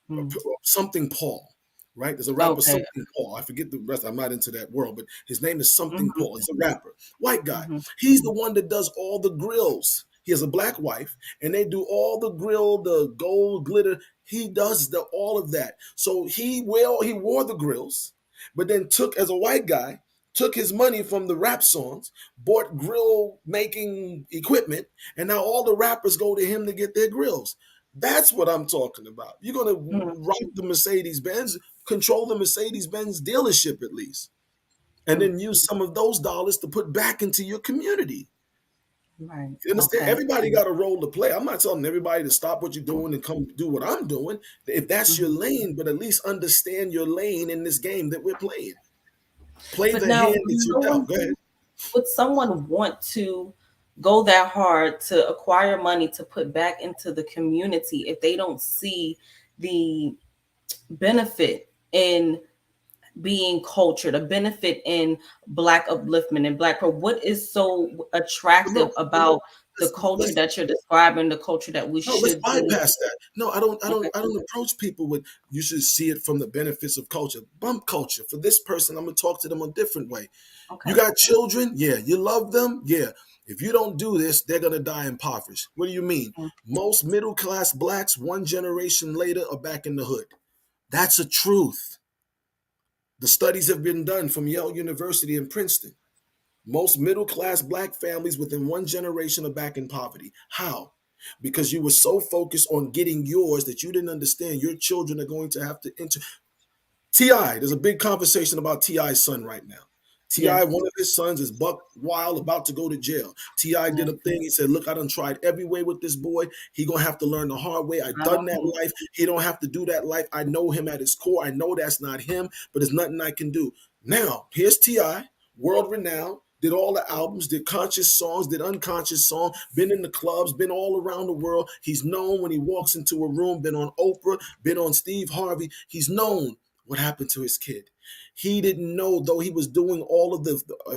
Speaker 1: hmm,
Speaker 2: Something Paul, right? There's a rapper,
Speaker 1: okay.
Speaker 2: Something Paul. I forget the rest. I'm not into that world, but his name is Something
Speaker 1: Hmm.
Speaker 2: Paul. He's a rapper, white guy.
Speaker 1: Hmm.
Speaker 2: He's the one that does all the grills. He has a black wife, and they do all the grill, the gold glitter. He does all of that. So he wore the grills, but then took as a white guy. Took his money from the rap songs, bought grill making equipment, and now all the rappers go to him to get their grills. That's what I'm talking about. You're going to
Speaker 1: Mm,
Speaker 2: write the Mercedes Benz, control the Mercedes Benz dealership at least, and
Speaker 1: mm.
Speaker 2: then use some of those dollars to put back into your community.
Speaker 1: Right.
Speaker 2: You understand?
Speaker 1: Okay.
Speaker 2: Everybody got a role to play. I'm not telling everybody to stop what you're doing and come do what I'm doing. If that's your
Speaker 1: Mhm.
Speaker 2: lane, but at least understand your lane in this game that we're playing. Play
Speaker 1: But
Speaker 2: the
Speaker 1: now,
Speaker 2: hand that you're dealt. Go ahead.
Speaker 1: would someone want to go that hard to acquire money to put back into the community if they don't see the benefit in being cultured, a benefit in Black upliftment and Black pro? What is so attractive
Speaker 2: No,
Speaker 1: about the culture
Speaker 2: let's
Speaker 1: that you're describing, the culture that we
Speaker 2: no, let's
Speaker 1: should be?
Speaker 2: bypass that. No, I don't. I
Speaker 1: Okay.
Speaker 2: don't. I don't approach people with. You should see it from the benefits of culture. Bump culture for this person. I'm gonna talk to them a different way. You
Speaker 1: Okay.
Speaker 2: got children? Yeah. You love them? Yeah. If you don't do this, they're going to die impoverished. What do you mean?
Speaker 1: Mm,
Speaker 2: Most middle class blacks, one generation later, are back in the hood. That's a truth. The studies have been done from Yale University and Princeton. Most middle class black families within one generation are back in poverty. How? Because you were so focused on getting yours that you didn't understand your children are going to have to enter. Ti, there's a big conversation about Ti's son right now. Ti,
Speaker 1: yes.
Speaker 2: one of his sons is buck wild, about to go to jail. Ti did
Speaker 1: Yes.
Speaker 2: a thing. He said, "Look, I done tried every way with this boy. He gonna have to learn the hard way. I
Speaker 1: I
Speaker 2: done
Speaker 1: don't
Speaker 2: that
Speaker 1: think.
Speaker 2: life. He don't have to do that life. I know him at his core. I know that's not him, but there's nothing I can do." Now, here's Ti, world renowned. Did all the albums, did conscious songs, did unconscious songs, been in the clubs, been all around the world. He's known when he walks into a room, been on Oprah, been on Steve Harvey. He's known. What happened to his kid? He didn't know, though he was doing all of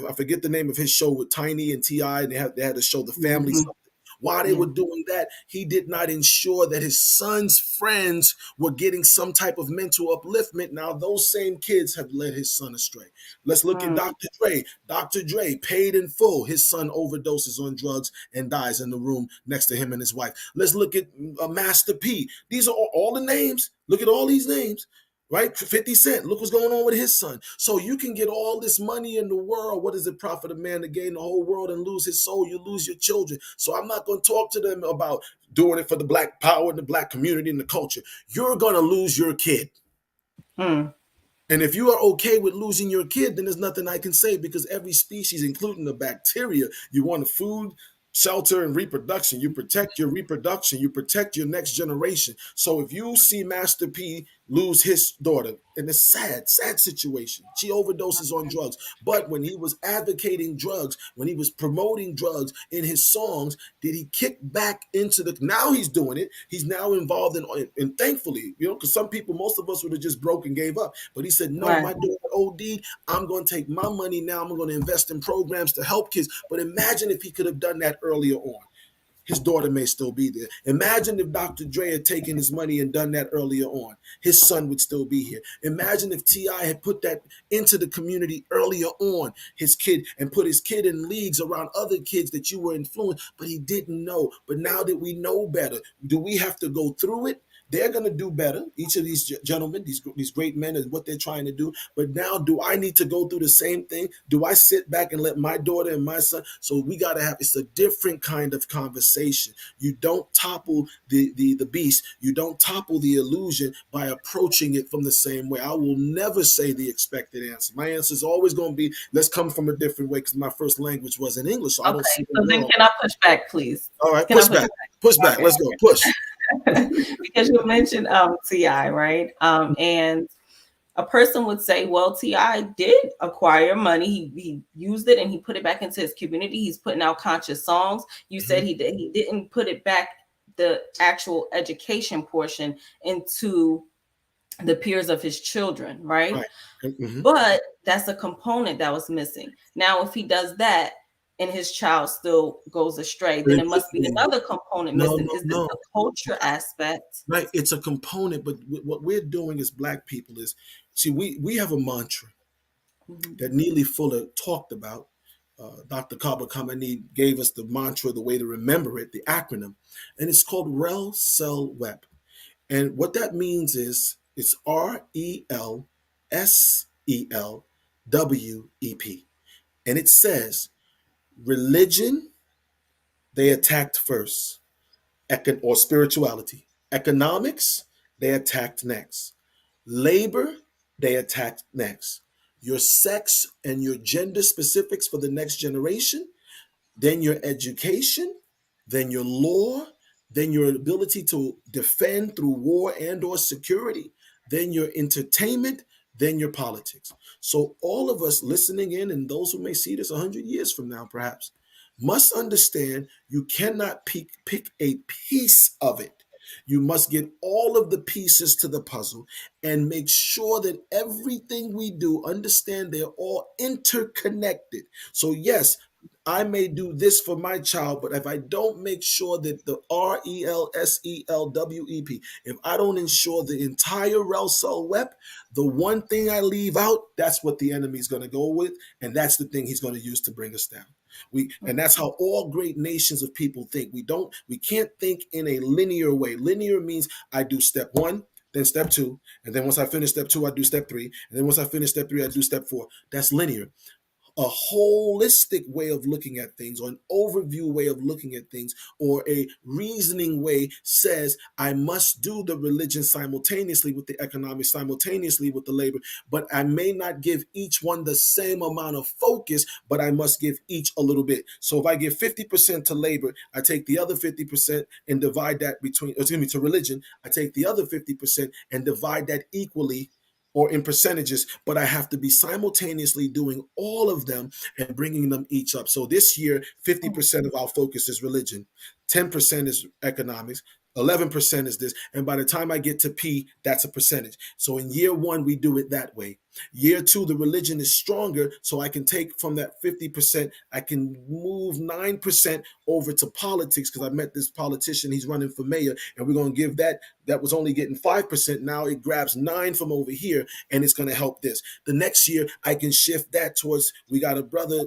Speaker 2: I forget the name of his show with Tiny and Ti, and they had to show the family
Speaker 1: Mhm.
Speaker 2: something. While they
Speaker 1: Yeah.
Speaker 2: were doing that, he did not ensure that his son's friends were getting some type of mental upliftment. Now, those same kids have led his son astray. Let's look at
Speaker 1: Mm.
Speaker 2: Dr. Dre. Dr. Dre, paid in full. His son overdoses on drugs and dies in the room next to him and his wife. Let's look at Master P. These are all the names. Look at all these names, right? 50 Cent, look what's going on with his son. So you can get all this money in the world. What does it profit a man to gain the whole world and lose his soul? You lose your children. So I'm not going to talk to them about doing it for the black power and the black community and the culture. You're going to lose your kid.
Speaker 1: Mm.
Speaker 2: And if you are okay with losing your kid, then there's nothing I can say, because every species, including the bacteria, you want food, shelter, and reproduction. You protect your reproduction. You protect your next generation. So if you see Master P lose his daughter, and it's sad situation. She overdoses on drugs. But when he was advocating drugs, when he was promoting drugs in his songs, did he kick back into the? Now he's doing it. He's now involved and thankfully, because some people, most of us would have just broke and gave up. But he said, no,
Speaker 1: Right.
Speaker 2: my daughter OD'd. I'm going to take my money now. I'm going to invest in programs to help kids. But imagine if he could have done that earlier on. His daughter may still be there. Imagine if Dr. Dre had taken his money and done that earlier on. His son would still be here. Imagine if T.I. had put that into the community earlier on, his kid, and put his kid in leagues around other kids that you were influenced, but he didn't know. But now that we know better, do we have to go through it? They're going to do better. Each of these gentlemen, these great men, is what they're trying to do. But now, do I need to go through the same thing? Do I sit back and let my daughter and my son? So we got to have. It's a different kind of conversation. You don't topple the beast. You don't topple the illusion by approaching it from the same way. I will never say the expected answer. My answer is always going to be, let's come from a different way, because my first language was in English, so I don't see
Speaker 1: Okay.
Speaker 2: the
Speaker 1: So then,
Speaker 2: world.
Speaker 1: can I push back, please?
Speaker 2: All right,
Speaker 1: Can I
Speaker 2: push
Speaker 1: push
Speaker 2: back, push
Speaker 1: back?
Speaker 2: back.
Speaker 1: Okay.
Speaker 2: Let's go, push.
Speaker 1: Because you mentioned Ti, right? And a person would say, well, Ti did acquire money. He used it and he put it back into his community. He's putting out conscious songs. You said he didn't put it back, the actual education portion, into the peers of his children, right?
Speaker 2: Right. Mm-hmm.
Speaker 1: But that's a component that was missing. Now, if he does that and his child still goes astray, then it must be another component
Speaker 2: No,
Speaker 1: missing.
Speaker 2: no,
Speaker 1: Is this
Speaker 2: no.
Speaker 1: the culture aspect?
Speaker 2: Right. It's a component, but what we're doing as Black people is, see, we have a mantra
Speaker 1: Mhm.
Speaker 2: that Neely Fuller talked about. Dr. Kaba Kamani gave us the mantra, the way to remember it, the acronym, and it's called Rel Sel Web. And what that means is it's RELSELWEP. And it says religion, they attacked first, or spirituality. Economics, they attacked next. Labor, they attacked next. Your sex and your gender specifics for the next generation, then your education, then your law, then your ability to defend through war and or security, then your entertainment, then your politics. So all of us listening in, and those who may see this 100 years from now perhaps, must understand you cannot pick a piece of it. You must get all of the pieces to the puzzle and make sure that everything we do, understand they're all interconnected. So yes, I may do this for my child, but if I don't make sure that the RELSELWEP, if I don't ensure the entire RELSEL WEP, the one thing I leave out, that's what the enemy's going to go with, and that's the thing he's going to use to bring us down. And that's how all great nations of people think. We can't think in a linear way. Linear means I do step one, then step two, and then once I finish step two, I do step three, and then once I finish step three, I do step four. That's linear. A holistic way of looking at things, or an overview way of looking at things, or a reasoning way says I must do the religion simultaneously with the economics, simultaneously with the labor, but I may not give each one the same amount of focus, but I must give each a little bit. So if I give 50% to labor, I take the other 50% and divide that between, excuse me, to religion, I take the other 50% and divide that equally or in percentages, but I have to be simultaneously doing all of them and bringing them each up. So this year, 50% of our focus is religion, 10% is economics, 11% is this. And by the time I get to P, that's a percentage. So in year one, we do it that way. Year two, the religion is stronger. So I can take from that 50%, I can move 9% over to politics because I met this politician. He's running for mayor, and we're going to give that was only getting 5%. Now it grabs 9 from over here, and it's going to help this. The next year, I can shift that towards, we got a brother,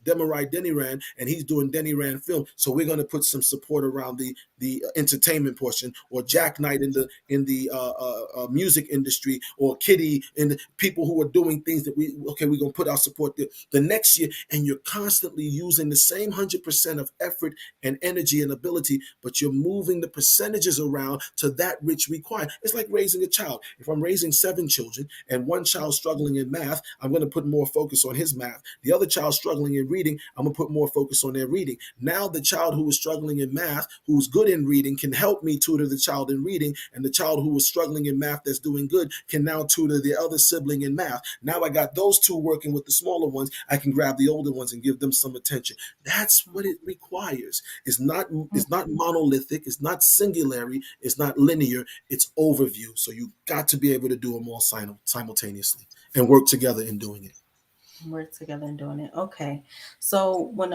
Speaker 2: Demarai Deniran, and he's doing Deniran film. So we're going to put some support around the entertainment portion, or Jack Knight in the music industry, or Kitty and the people who are doing things that we're going to put our support there. The next year, and you're constantly using the same 100% of effort and energy and ability, but you're moving the percentages around to that which require. It's like raising a child. If I'm raising 7 children and one child struggling in math, I'm going to put more focus on his math. The other child struggling in reading, I'm going to put more focus on their reading. Now the child who is struggling in math, who's good in reading, can help me tutor the child in reading, and the child who was struggling in math that's doing good can now tutor the other sibling in math. Now I got those two working with the smaller ones. I can grab the older ones and give them some attention. That's what it requires. It's not monolithic. It's not singularity. It's not linear. It's overview. So you got to be able to do them all simultaneously and work together in doing it.
Speaker 1: Work together and doing it. Okay. So when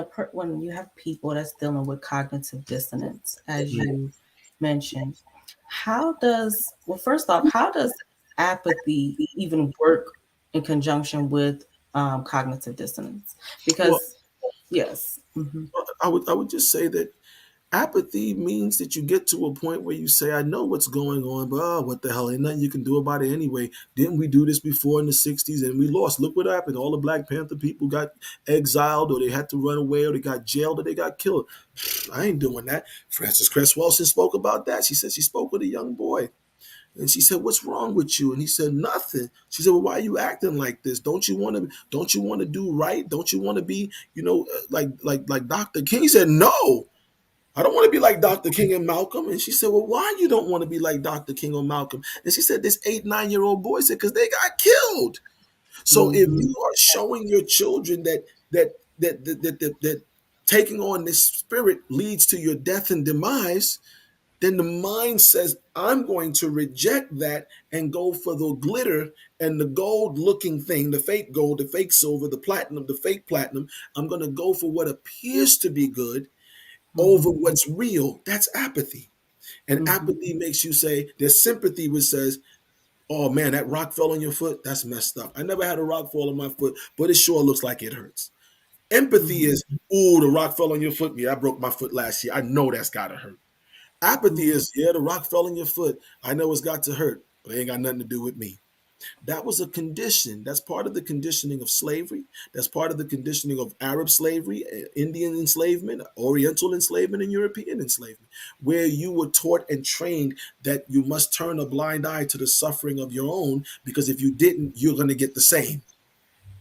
Speaker 1: you have people that's dealing with cognitive dissonance, as you mentioned, first off, how does apathy even work in conjunction with cognitive dissonance?
Speaker 2: Well,
Speaker 1: Because yes.
Speaker 2: I would just say that apathy means that you get to a point where you say, I know what's going on, but what the hell? Ain't nothing you can do about it anyway. Didn't we do this before in the 60s and we lost? Look what happened. All the Black Panther people got exiled, or they had to run away, or they got jailed, or they got killed. I ain't doing that. Frances Cress Welsing spoke about that. She said she spoke with a young boy. And she said, "What's wrong with you?" And he said, "Nothing." She said, "Well, why are you acting like this? Don't you want to? Don't you want to do right? Don't you want to be, like Dr. King?" He said, "No, I don't want to be like Dr. King and Malcolm." And she said, "Well, why you don't want to be like Dr. King or Malcolm?" And she said, "This 8, 9 year old boy said, because they got killed." So if
Speaker 1: Mm-hmm.
Speaker 2: you are showing your children that taking on this spirit leads to your death and demise, then the mind says, I'm going to reject that and go for the glitter and the gold looking thing, the fake gold, the fake silver, the platinum, the fake platinum. I'm going to go for what appears to be good over
Speaker 1: Mm-hmm.
Speaker 2: what's real. That's apathy. And
Speaker 1: Mm-hmm.
Speaker 2: apathy makes you say, there's sympathy which says, oh man, that rock fell on your foot. That's messed up. I never had a rock fall on my foot, but it sure looks like it hurts. Empathy
Speaker 1: Mm-hmm.
Speaker 2: is, ooh, the rock fell on your foot. Yeah, I broke my foot last year. I know that's got to hurt. Apathy
Speaker 1: Mm-hmm.
Speaker 2: is, yeah, the rock fell on your foot. I know it's got to hurt, but it ain't got nothing to do with me. That was a condition. That's part of the conditioning of slavery. That's part of the conditioning of Arab slavery, Indian enslavement, Oriental enslavement, and European enslavement, where you were taught and trained that you must turn a blind eye to the suffering of your own, because if you didn't, you're going to get the same.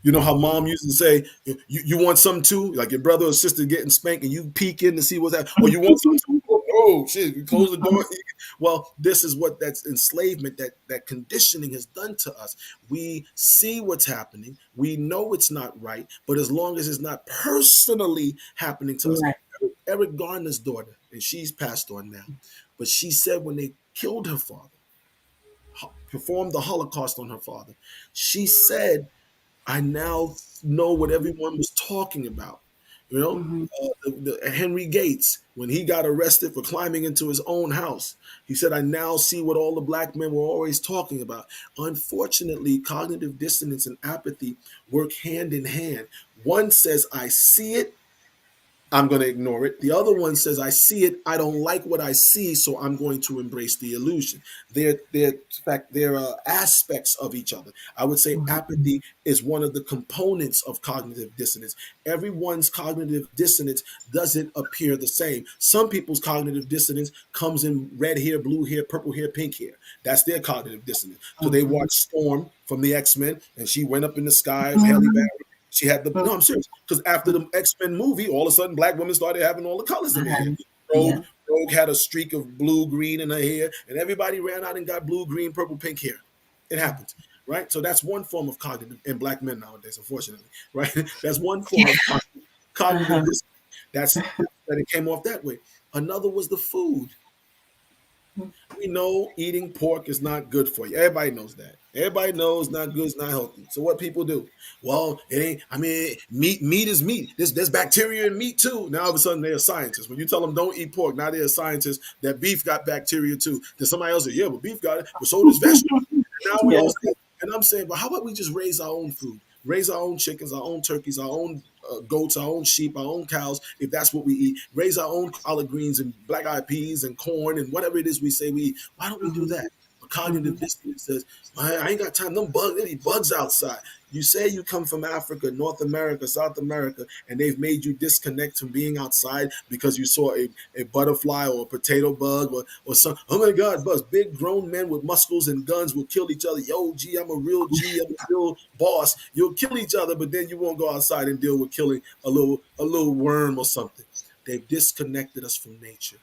Speaker 2: You know how mom used to say, you want some too? Like your brother or sister getting spanked and you peek in to see what's that. Or you want some too? Oh, shit, you close the door. Well, this is what that's enslavement, that conditioning has done to us. We see what's happening. We know it's not right, but as long as it's not personally happening to us.
Speaker 1: Right.
Speaker 2: Eric Garner's daughter, and she's passed on now, but she said when they killed her father, performed the Holocaust on her father, she said, I now know what everyone was talking about. You know,
Speaker 1: Mm-hmm.
Speaker 2: Henry Gates, when he got arrested for climbing into his own house, he said, I now see what all the black men were always talking about. Unfortunately, cognitive dissonance and apathy work hand in hand. One says, I see it, I'm going to ignore it. The other one says, I see it, I don't like what I see, so I'm going to embrace the illusion. In fact, there are aspects of each other. I would say apathy is one of the components of cognitive dissonance. Everyone's cognitive dissonance doesn't appear the same. Some people's cognitive dissonance comes in red hair, blue hair, purple hair, pink hair. That's their cognitive dissonance. So they
Speaker 1: Mm-hmm.
Speaker 2: watch Storm from the X-Men, and she went up in the sky, Halle
Speaker 1: Mm-hmm.
Speaker 2: Berry. She had the, no, I'm serious, because after the X-Men movie, all of a sudden black women started having all the colors in their hair.
Speaker 1: Yeah.
Speaker 2: Rogue had a streak of blue, green in her hair, and everybody ran out and got blue, green, purple, pink hair. It happens, right? So that's one form of cognitive, and black men nowadays, unfortunately, right? That's one form of cognitive
Speaker 1: Uh-huh.
Speaker 2: dissonance. That it came off that way. Another was the food. We know eating pork is not good for you. Everybody knows that. Everybody knows not good, it's not healthy. So what people do? Well, it ain't. I mean, meat is meat. There's bacteria in meat too. Now all of a sudden they're scientists. When you tell them don't eat pork, now they're scientists that beef got bacteria too. Then somebody else said, yeah, but beef got it. But so does vegetables. And now we
Speaker 1: Yes.
Speaker 2: all say, and I'm saying, but how about we just raise our own food? Raise our own chickens, our own turkeys, our own goats, our own sheep, our own cows, if that's what we eat. Raise our own collard greens and black eyed peas and corn and whatever it is we say we eat. Why don't we do
Speaker 1: Mm-hmm.
Speaker 2: that? But cognitive
Speaker 1: Mm-hmm.
Speaker 2: dissonance says, I ain't got time. Them bugs, there be bugs outside. You say you come from Africa, North America, South America, and they've made you disconnect from being outside because you saw a butterfly or a potato bug or some. Oh my God, bugs! Big grown men with muscles and guns will kill each other. Yo, G, I'm a real G, I'm a real boss. You'll kill each other, but then you won't go outside and deal with killing a little worm or something. They've disconnected us from nature.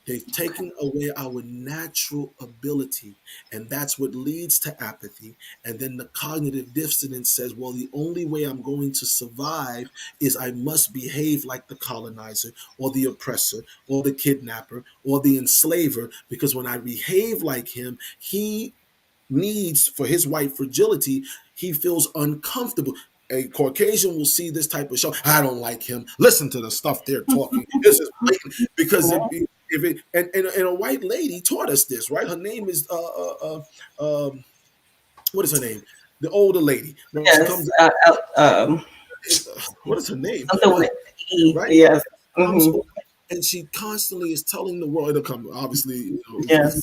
Speaker 2: They've taken away our natural ability, and that's what leads to apathy. And then the cognitive dissonance says, well, the only way I'm going to survive is I must behave like the colonizer or the oppressor or the kidnapper or the enslaver, because when I behave like him, he needs for his white fragility, he feels uncomfortable. A Caucasian will see this type of show. I don't like him. Listen to the stuff they're talking. This is blatant. Because if it and a white lady taught us this, right? Her name is what is her name? The older lady, right? She
Speaker 1: Yes.
Speaker 2: comes. What is her name?
Speaker 1: Something with E.
Speaker 2: Right?
Speaker 1: Yes.
Speaker 2: Comes
Speaker 1: Mm-hmm.
Speaker 2: on, and she constantly is telling the world. It'll come. Obviously,
Speaker 1: Yes.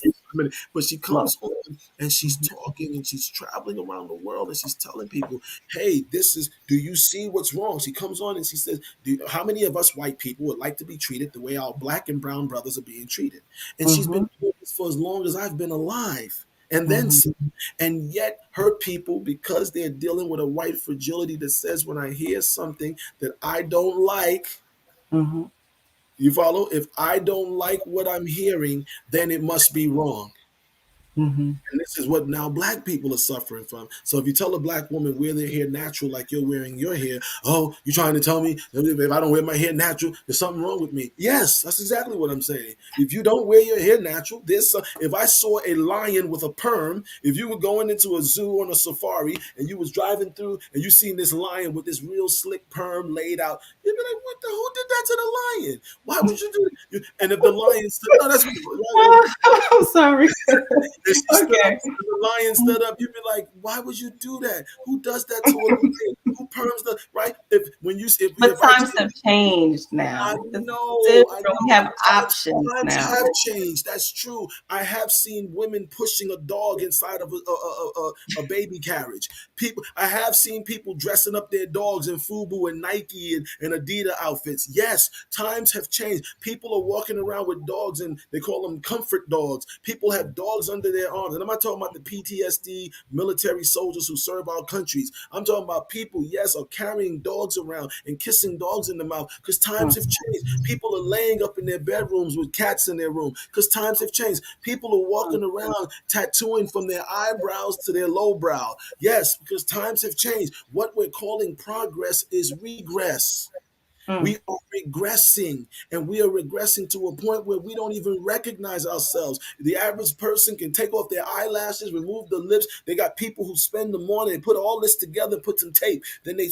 Speaker 2: but she
Speaker 1: Love.
Speaker 2: comes on and she's talking and she's traveling around the world and she's telling people, "Hey, this is. Do you see what's wrong?" She comes on and she says, "How many of us white people would like to be treated the way our black and brown brothers are being treated?" And she's
Speaker 1: Mm-hmm.
Speaker 2: been doing this for as long as I've been alive. And then
Speaker 1: Mm-hmm.
Speaker 2: some. And yet, her people, because they're dealing with a white fragility that says, when I hear something that I don't like,
Speaker 1: Mm-hmm.
Speaker 2: you follow? If I don't like what I'm hearing, then it must be wrong.
Speaker 1: Mm-hmm.
Speaker 2: And this is what now black people are suffering from. So if you tell a black woman wear their hair natural like you're wearing your hair, oh, you're trying to tell me that if I don't wear my hair natural, there's something wrong with me. Yes, that's exactly what I'm saying. If you don't wear your hair natural, if I saw a lion with a perm, if you were going into a zoo on a safari and you was driving through and you seen this lion with this real slick perm laid out, you'd be like, what the who did that to the lion? Why would you do it? And if the lion said, no, that's
Speaker 1: I'm sorry.
Speaker 2: And she stood up,
Speaker 1: Okay.
Speaker 2: and the lion stood up. You'd be like, why would you do that? Who does that to a lion? Who perms the right?
Speaker 1: But
Speaker 2: If I
Speaker 1: times have changed
Speaker 2: I
Speaker 1: now. It's
Speaker 2: know, I
Speaker 1: different. We
Speaker 2: know.
Speaker 1: have options
Speaker 2: Times
Speaker 1: now.
Speaker 2: have changed. That's true. I have seen women pushing a dog inside of a baby carriage. I have seen people dressing up their dogs in FUBU and Nike and Adidas outfits. Yes, times have changed. People are walking around with dogs, and they call them comfort dogs. People have dogs under their arms, and I'm not talking about the PTSD military soldiers who serve our countries. I'm talking about people, yes, are carrying dogs around and kissing dogs in the mouth because times have changed. People are laying up in their bedrooms with cats in their room because times have changed. People are walking around tattooing from their eyebrows to their low brow. Yes, because times have changed. What we're calling progress is regress. We
Speaker 1: Mm.
Speaker 2: are regressing, and we are regressing to a point where we don't even recognize ourselves. The average person can take off their eyelashes, remove the lips. They got people who spend the morning, they put all this together, put some tape, then they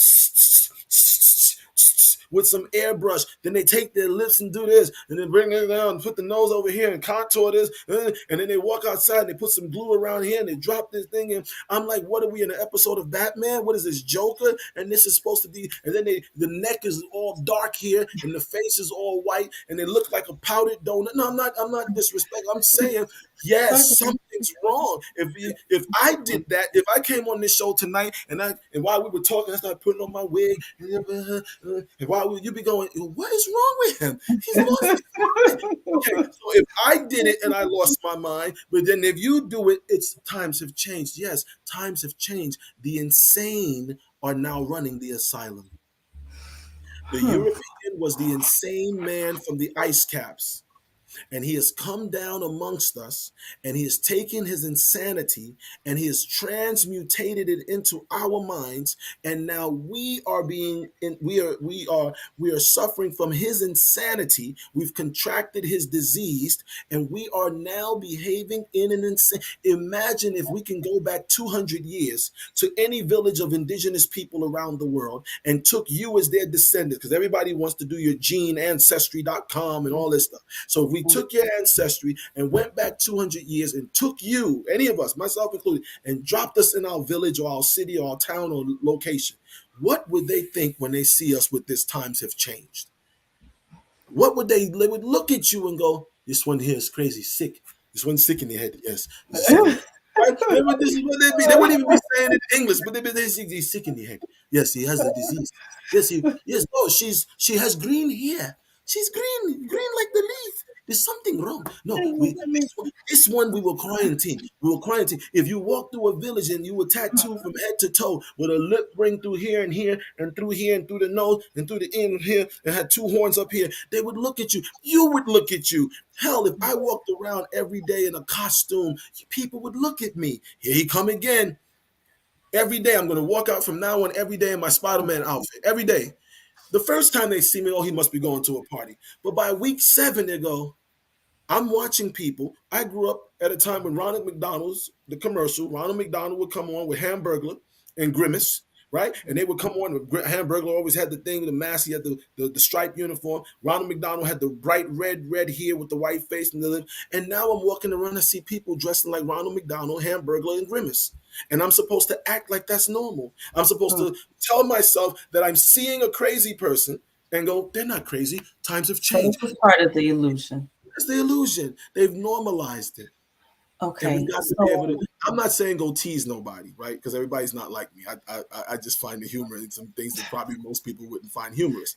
Speaker 2: with some airbrush. Then they take their lips and do this, and then bring it down and put the nose over here and contour this, and then they walk outside and they put some glue around here and they drop this thing in. I'm like, what are we in an episode of Batman? What is this, Joker? And this is supposed to be, and then the neck is all dark here and the face is all white and they look like a powdered donut. No, I'm not disrespectful. I'm saying, yes,
Speaker 1: Okay.
Speaker 2: something's wrong. If I did that, if I came on this show tonight and while we were talking, I started putting on my wig, and while you'd be going, what is wrong with him? He's lost his mind. Okay, so if I did it and I lost my mind, but then if you do it, it's times have changed. Yes, times have changed. The insane are now running the asylum. The
Speaker 1: Hmm.
Speaker 2: European was the insane man from the ice caps, and he has come down amongst us, and he has taken his insanity and he has transmutated it into our minds, and now we are suffering from his insanity. We've contracted his disease, and we are now behaving in an insane. Imagine if we can go back 200 years to any village of indigenous people around the world and took you as their descendant, because everybody wants to do your gene ancestry.com and all this stuff. So if we took your ancestry and went back 200 years and took you, any of us, myself included, and dropped us in our village or our city or our town or location, what would they think when they see us with this times have changed? What would they would look at you and go, this one here is crazy, sick. This one's sick in the head. Yes, he's sick in the head. Right? This is what they'd be. They wouldn't even be saying it in English, but they'd be saying he's sick in the head. Yes, he has the disease. Yes, oh, she has green hair. She's green like the leaf. There's something wrong. No, this one we will quarantine. We will quarantine. If you walk through a village and you were tattooed from head to toe with a lip ring through here and through here and through the nose and through the end here and had two horns up here, they would look at you. You would look at you. Hell, if I walked around every day in a costume, people would look at me. Here he come again. Every day I'm going to walk out from now on every day in my Spider-Man outfit. Every day. The first time they see me, oh, he must be going to a party. But by week 7, they go, I'm watching people. I grew up at a time when Ronald McDonald's, the commercial, Ronald McDonald would come on with Hamburglar and Grimace, right? And they would come on. Hamburglar always had the thing with the mask. He had the striped uniform. Ronald McDonald had the bright red hair with the white face and the lip. And now I'm walking around, I see people dressing like Ronald McDonald, Hamburglar, and Grimace. And I'm supposed to act like that's normal. I'm supposed to tell myself that I'm seeing a crazy person and go, they're not crazy. Times have
Speaker 1: So
Speaker 2: changed.
Speaker 1: this is part of the illusion.
Speaker 2: That's the illusion. They've normalized it. And we
Speaker 1: Okay.
Speaker 2: got to be able to.
Speaker 1: So
Speaker 2: I'm not saying go tease nobody, right? Because everybody's not like me. I just find the humor in some things that probably most people wouldn't find humorous.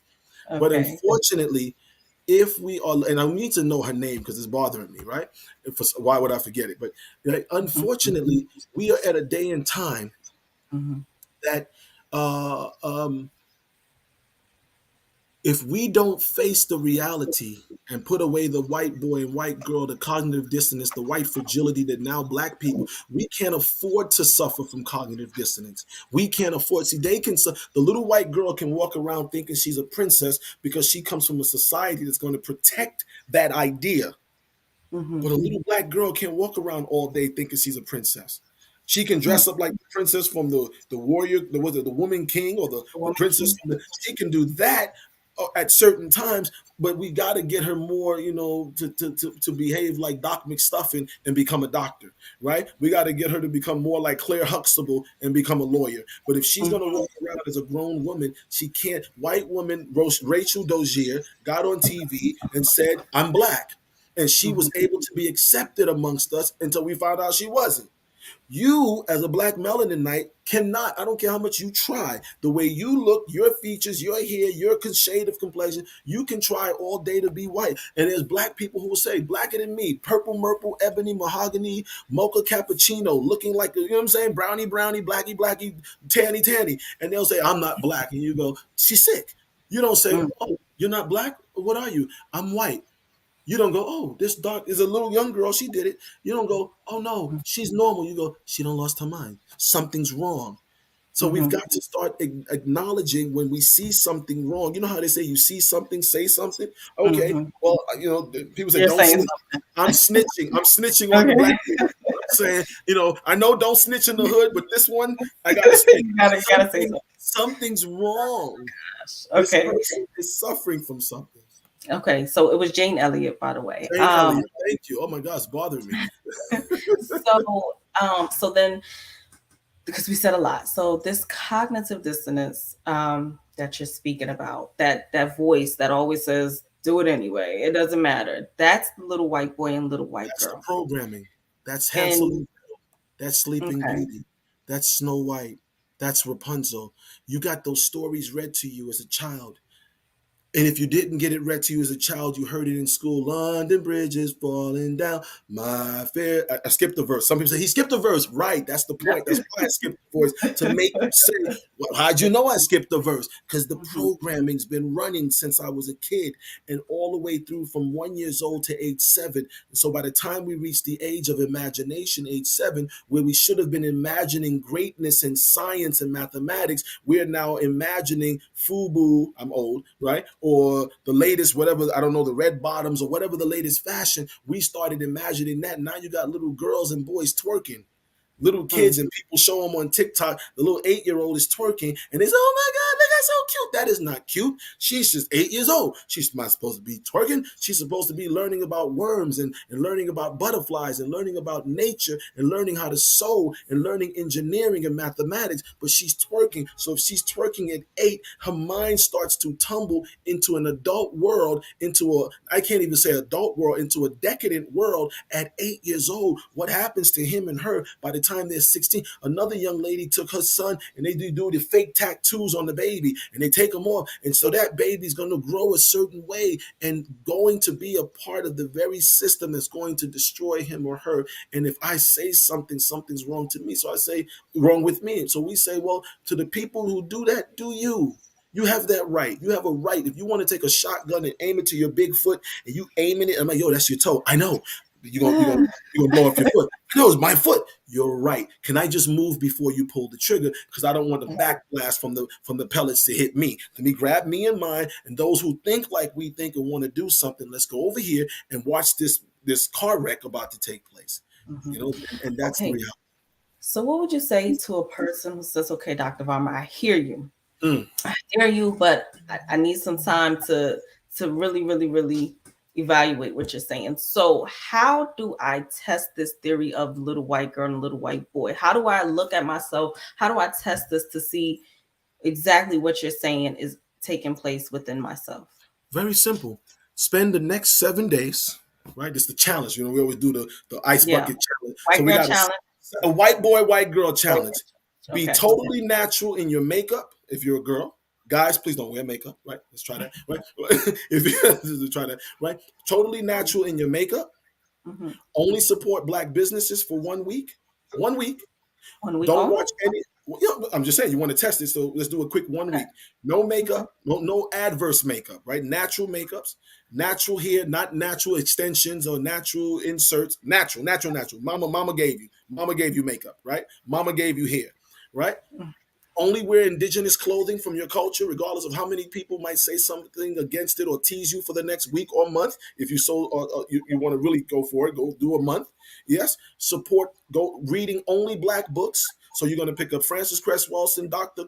Speaker 2: But
Speaker 1: okay.
Speaker 2: unfortunately, if we are, and I need to know her name because it's bothering me, right? Why would I forget it? But unfortunately, we are at a day and time
Speaker 1: Mm-hmm.
Speaker 2: that uh, um, if we don't face the reality and put away the white boy and white girl, the cognitive dissonance, the white fragility that now black people, we can't afford to suffer from cognitive dissonance. We can't afford. See, the little white girl can walk around thinking she's a princess because she comes from a society that's going to protect that idea.
Speaker 1: Mm-hmm.
Speaker 2: But a little black girl can't walk around all day thinking she's a princess. She can dress up like the princess from the warrior, the Woman King, or the
Speaker 1: Woman
Speaker 2: princess
Speaker 1: King.
Speaker 2: from the. She can do that, at certain times, but we got to get her more, to behave like Doc McStuffin and become a doctor, right? We got to get her to become more like Claire Huxtable and become a lawyer. But if she's going to
Speaker 1: Mhm.
Speaker 2: walk around as a grown woman, she can't. White woman, Rachel Dozier, got on TV and said, "I'm black." And she was
Speaker 1: Mhm.
Speaker 2: able to be accepted amongst us until we found out she wasn't. You, as a black melaninite, cannot, I don't care how much you try, the way you look, your features, your hair, your shade of complexion, you can try all day to be white. And there's black people who will say, blacker than me, purple, murple, ebony, mahogany, mocha cappuccino, looking like, you know what I'm saying, brownie, brownie, blacky, blacky, tanny, tanny. And they'll say, I'm not black. And you go, she's sick. You don't say,
Speaker 1: Mhm.
Speaker 2: oh, you're not black? What are you? I'm white. You don't go, oh, this dark is a little young girl. She did it. You don't go, oh no, she's normal. You go, she don't lost her mind. Something's wrong. So we've
Speaker 1: Mhm.
Speaker 2: got to start acknowledging when we see something wrong. You know how they say, you see something, say something. Okay,
Speaker 1: Mhm.
Speaker 2: well, people say
Speaker 1: You're
Speaker 2: don't
Speaker 1: saying
Speaker 2: snitch.
Speaker 1: something.
Speaker 2: I'm snitching. I'm snitching on the
Speaker 1: Okay.
Speaker 2: black people. I'm saying, I know don't snitch in the hood, but this one I gotta snitch.
Speaker 1: You gotta say something.
Speaker 2: Something's wrong. This
Speaker 1: Okay.
Speaker 2: person is suffering from something.
Speaker 1: Okay. So it was Jane Elliott, by the way.
Speaker 2: Jane Elliott, thank you. Oh my gosh, bothering me.
Speaker 1: So then, because we said a lot, so this cognitive dissonance that you're speaking about, that voice that always says, "Do it anyway. It doesn't matter." That's the little white boy and little white
Speaker 2: That's the
Speaker 1: girl.
Speaker 2: programming. That's Hansel
Speaker 1: And
Speaker 2: and Gretel. That's Sleeping
Speaker 1: okay,
Speaker 2: Beauty. That's Snow White. That's Rapunzel. You got those stories read to you as a child. And if you didn't get it read to you as a child, you heard it in school. London Bridge is falling down. My fair. I skipped the verse. Some people say he skipped the verse. Right. That's the point. That's why I skipped the verse to make you say, well, how'd you know I skipped the verse? Because the
Speaker 1: mhm,
Speaker 2: programming's been running since I was a kid and all the way through from 1 years old to age 7. And so by the time we reach the age of imagination, age 7, where we should have been imagining greatness in science and mathematics, we're now imagining FUBU, I'm old, right? Or the latest, whatever, I don't know, the red bottoms or whatever the latest fashion. We started imagining that. Now you got little girls and boys twerking, little
Speaker 1: mhm,
Speaker 2: kids, and people show them on TikTok. The little 8-year-old is twerking, and they say, "Oh my God, look, that's so cute." That is not cute. She's just 8 years old. She's not supposed to be twerking. She's supposed to be learning about worms and learning about butterflies and learning about nature and learning how to sew and learning engineering and mathematics. But she's twerking. So if she's twerking at 8, her mind starts to tumble into an adult world, into a, I can't even say adult world, into a decadent world at 8 years old. What happens to him and her by the time they're 16? Another young lady took her son and they do the fake tattoos on the baby and they take them off. And so that baby's going to grow a certain way and going to be a part of the very system that's going to destroy him or her. And if I say something, something's wrong to me. So I say wrong with me. And so we say, well, to the people who do that, do you? You have that right. You have a right. If you want to take a shotgun and aim it to your big foot and you aiming it, I'm like, yo, that's your toe. I know. You're gonna blow off your foot. No, it's my foot. You're right. Can I just move before you pull the trigger? Because I don't want the backblast from the pellets to hit me. Let me grab me and mine. And those who think like we think and want to do something, let's go over here and watch this car wreck about to take place.
Speaker 1: mhm.
Speaker 2: And that's the
Speaker 1: Okay.
Speaker 2: reality.
Speaker 1: So what would you say to a person who says, "Okay, Dr. Varmah, I hear you.
Speaker 2: Mm.
Speaker 1: I hear you, but I need some time to really, really, really evaluate what you're saying. So how do I test this theory of little white girl and little white boy? How do I look at myself? How do I test this to see exactly what you're saying is taking place within myself?"
Speaker 2: Very simple. Spend the next 7 days, right? It's the challenge. We always do the ice
Speaker 1: Yeah.
Speaker 2: bucket challenge. So
Speaker 1: White
Speaker 2: we
Speaker 1: girl
Speaker 2: got
Speaker 1: challenge.
Speaker 2: a white boy, white girl
Speaker 1: White
Speaker 2: challenge.
Speaker 1: girl.
Speaker 2: Be
Speaker 1: Okay.
Speaker 2: totally natural in your makeup if you're a girl. Guys, please don't wear makeup, right? Let's try that, right? If you try that, right? Totally natural in your makeup.
Speaker 1: Mm-hmm.
Speaker 2: Only support black businesses for 1 week. 1 week.
Speaker 1: 1 week
Speaker 2: Don't
Speaker 1: only.
Speaker 2: watch any. I'm just saying you want to test it, so let's do a quick 1 week. No
Speaker 1: Okay.
Speaker 2: makeup, no adverse makeup, right? Natural makeups, natural hair, not natural extensions or natural inserts. Natural, natural, natural. Mama gave you makeup, right? Mama gave you hair, right? Only wear indigenous clothing from your culture, regardless of how many people might say something against it or tease you for the next week or month. If you so you want to really go for it, go do a month. Yes, support. Go reading only black books. So you're going to pick up Francis Cress Welsing, Dr.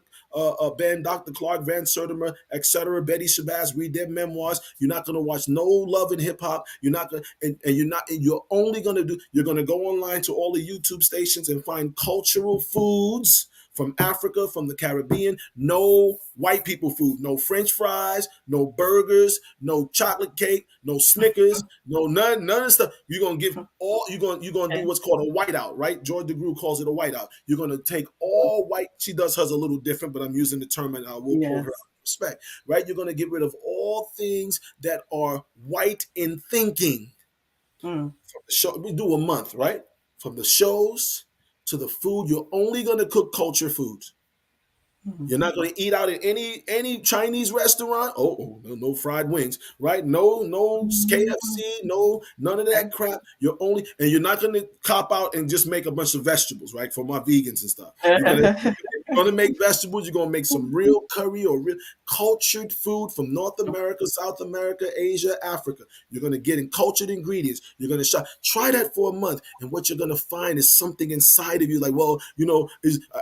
Speaker 2: Ben, Dr. Clark, Van Sertimer, etc., Betty Shabazz, read their memoirs. You're not going to watch no Love and Hip Hop. You're not going to, and you're not, and you're only going to do, you're going to go online to all the YouTube stations and find cultural foods from Africa, from the Caribbean. No white people food, no French fries, no burgers, no chocolate cake, no Snickers, no none of the stuff. You're gonna give all you're gonna do
Speaker 1: Okay.
Speaker 2: what's called a whiteout, right? George DeGrue calls it a whiteout. You're gonna take all white. She does hers a little different, but I'm using the term and I will quote her
Speaker 1: Yes.
Speaker 2: respect, right? You're gonna get rid of all things that are white in thinking.
Speaker 1: Mm,
Speaker 2: From the show, we do a month, right? From the shows to the food, you're only gonna cook culture foods.
Speaker 1: mm,
Speaker 2: You're not going to eat out at any Chinese restaurant. No fried wings, right? No
Speaker 1: mm.
Speaker 2: KFC, no none of
Speaker 1: Okay.
Speaker 2: that crap. You're not going to cop out and just make a bunch of vegetables, right? For my vegans and stuff. You're gonna make vegetables. You're gonna make some real curry or real cultured food from North America, South America, Asia, Africa. You're gonna get in cultured ingredients. You're gonna try that for a month, and what you're gonna find is something inside of you, like, well,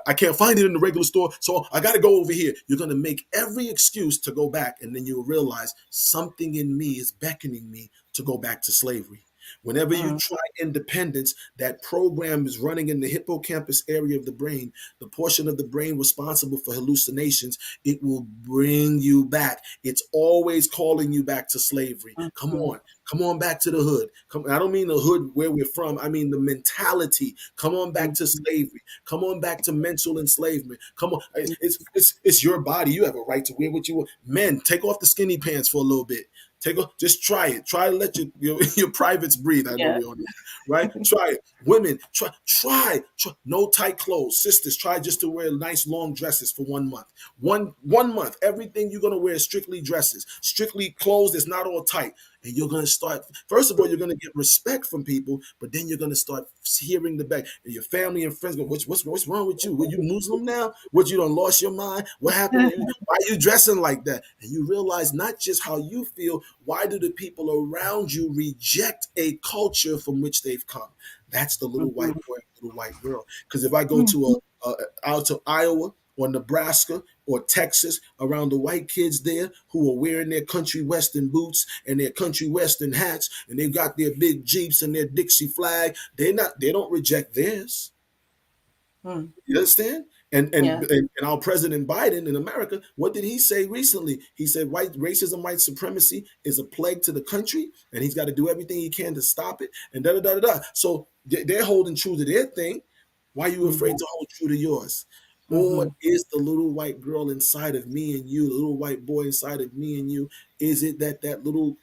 Speaker 2: I can't find it in the regular store, so I got to go over here. You're gonna make every excuse to go back, and then you'll realize something in me is beckoning me to go back to slavery. Whenever you
Speaker 1: Mm,
Speaker 2: try independence, that program is running in the hippocampus area of the brain, the portion of the brain responsible for hallucinations. It will bring you back. It's always calling you back to slavery.
Speaker 1: mm, mm.
Speaker 2: Come on back to the hood. I don't mean the hood where we're from. I mean the mentality. Come on back to
Speaker 1: Mhm.
Speaker 2: slavery. Come on back to mental enslavement. Come on, it's your body. You have a right to wear what you want. Men, take off the skinny pants for a little bit. Just try it. Try to let your privates breathe. I know
Speaker 1: Yeah.
Speaker 2: we're on it, right? Try it. Women, try. No tight clothes. Sisters, try just to wear nice long dresses for 1 month. One month. Everything you're gonna wear is strictly dresses, strictly clothes that's not all tight. And you're gonna start. First of all, you're gonna get respect from people, but then you're gonna start hearing the back. And your family and friends go, "What's wrong with you? Were you Muslim now? What, you done lost your mind? What happened to you? Why are you dressing like that?" And you realize not just how you feel. Why do the people around you reject a culture from which they've come? That's the little white
Speaker 1: Mhm.
Speaker 2: boy, little white girl. Because if I go
Speaker 1: Mhm.
Speaker 2: to out to Iowa or Nebraska or Texas, around the white kids there who are wearing their country western boots and their country western hats, and they've got their big Jeeps and their Dixie flag, they don't reject theirs.
Speaker 1: Mm.
Speaker 2: You understand? And,
Speaker 1: Yeah.
Speaker 2: and and our President Biden in America, what did he say recently? He said white racism, white supremacy is a plague to the country, and he's got to do everything he can to stop it. And da da da da da. So they're holding true to their thing. Why are you afraid
Speaker 1: Mhm.
Speaker 2: to hold true to yours? Or
Speaker 1: Mhm.
Speaker 2: is the little white girl inside of me and you, the little white boy inside of me and you, is it that little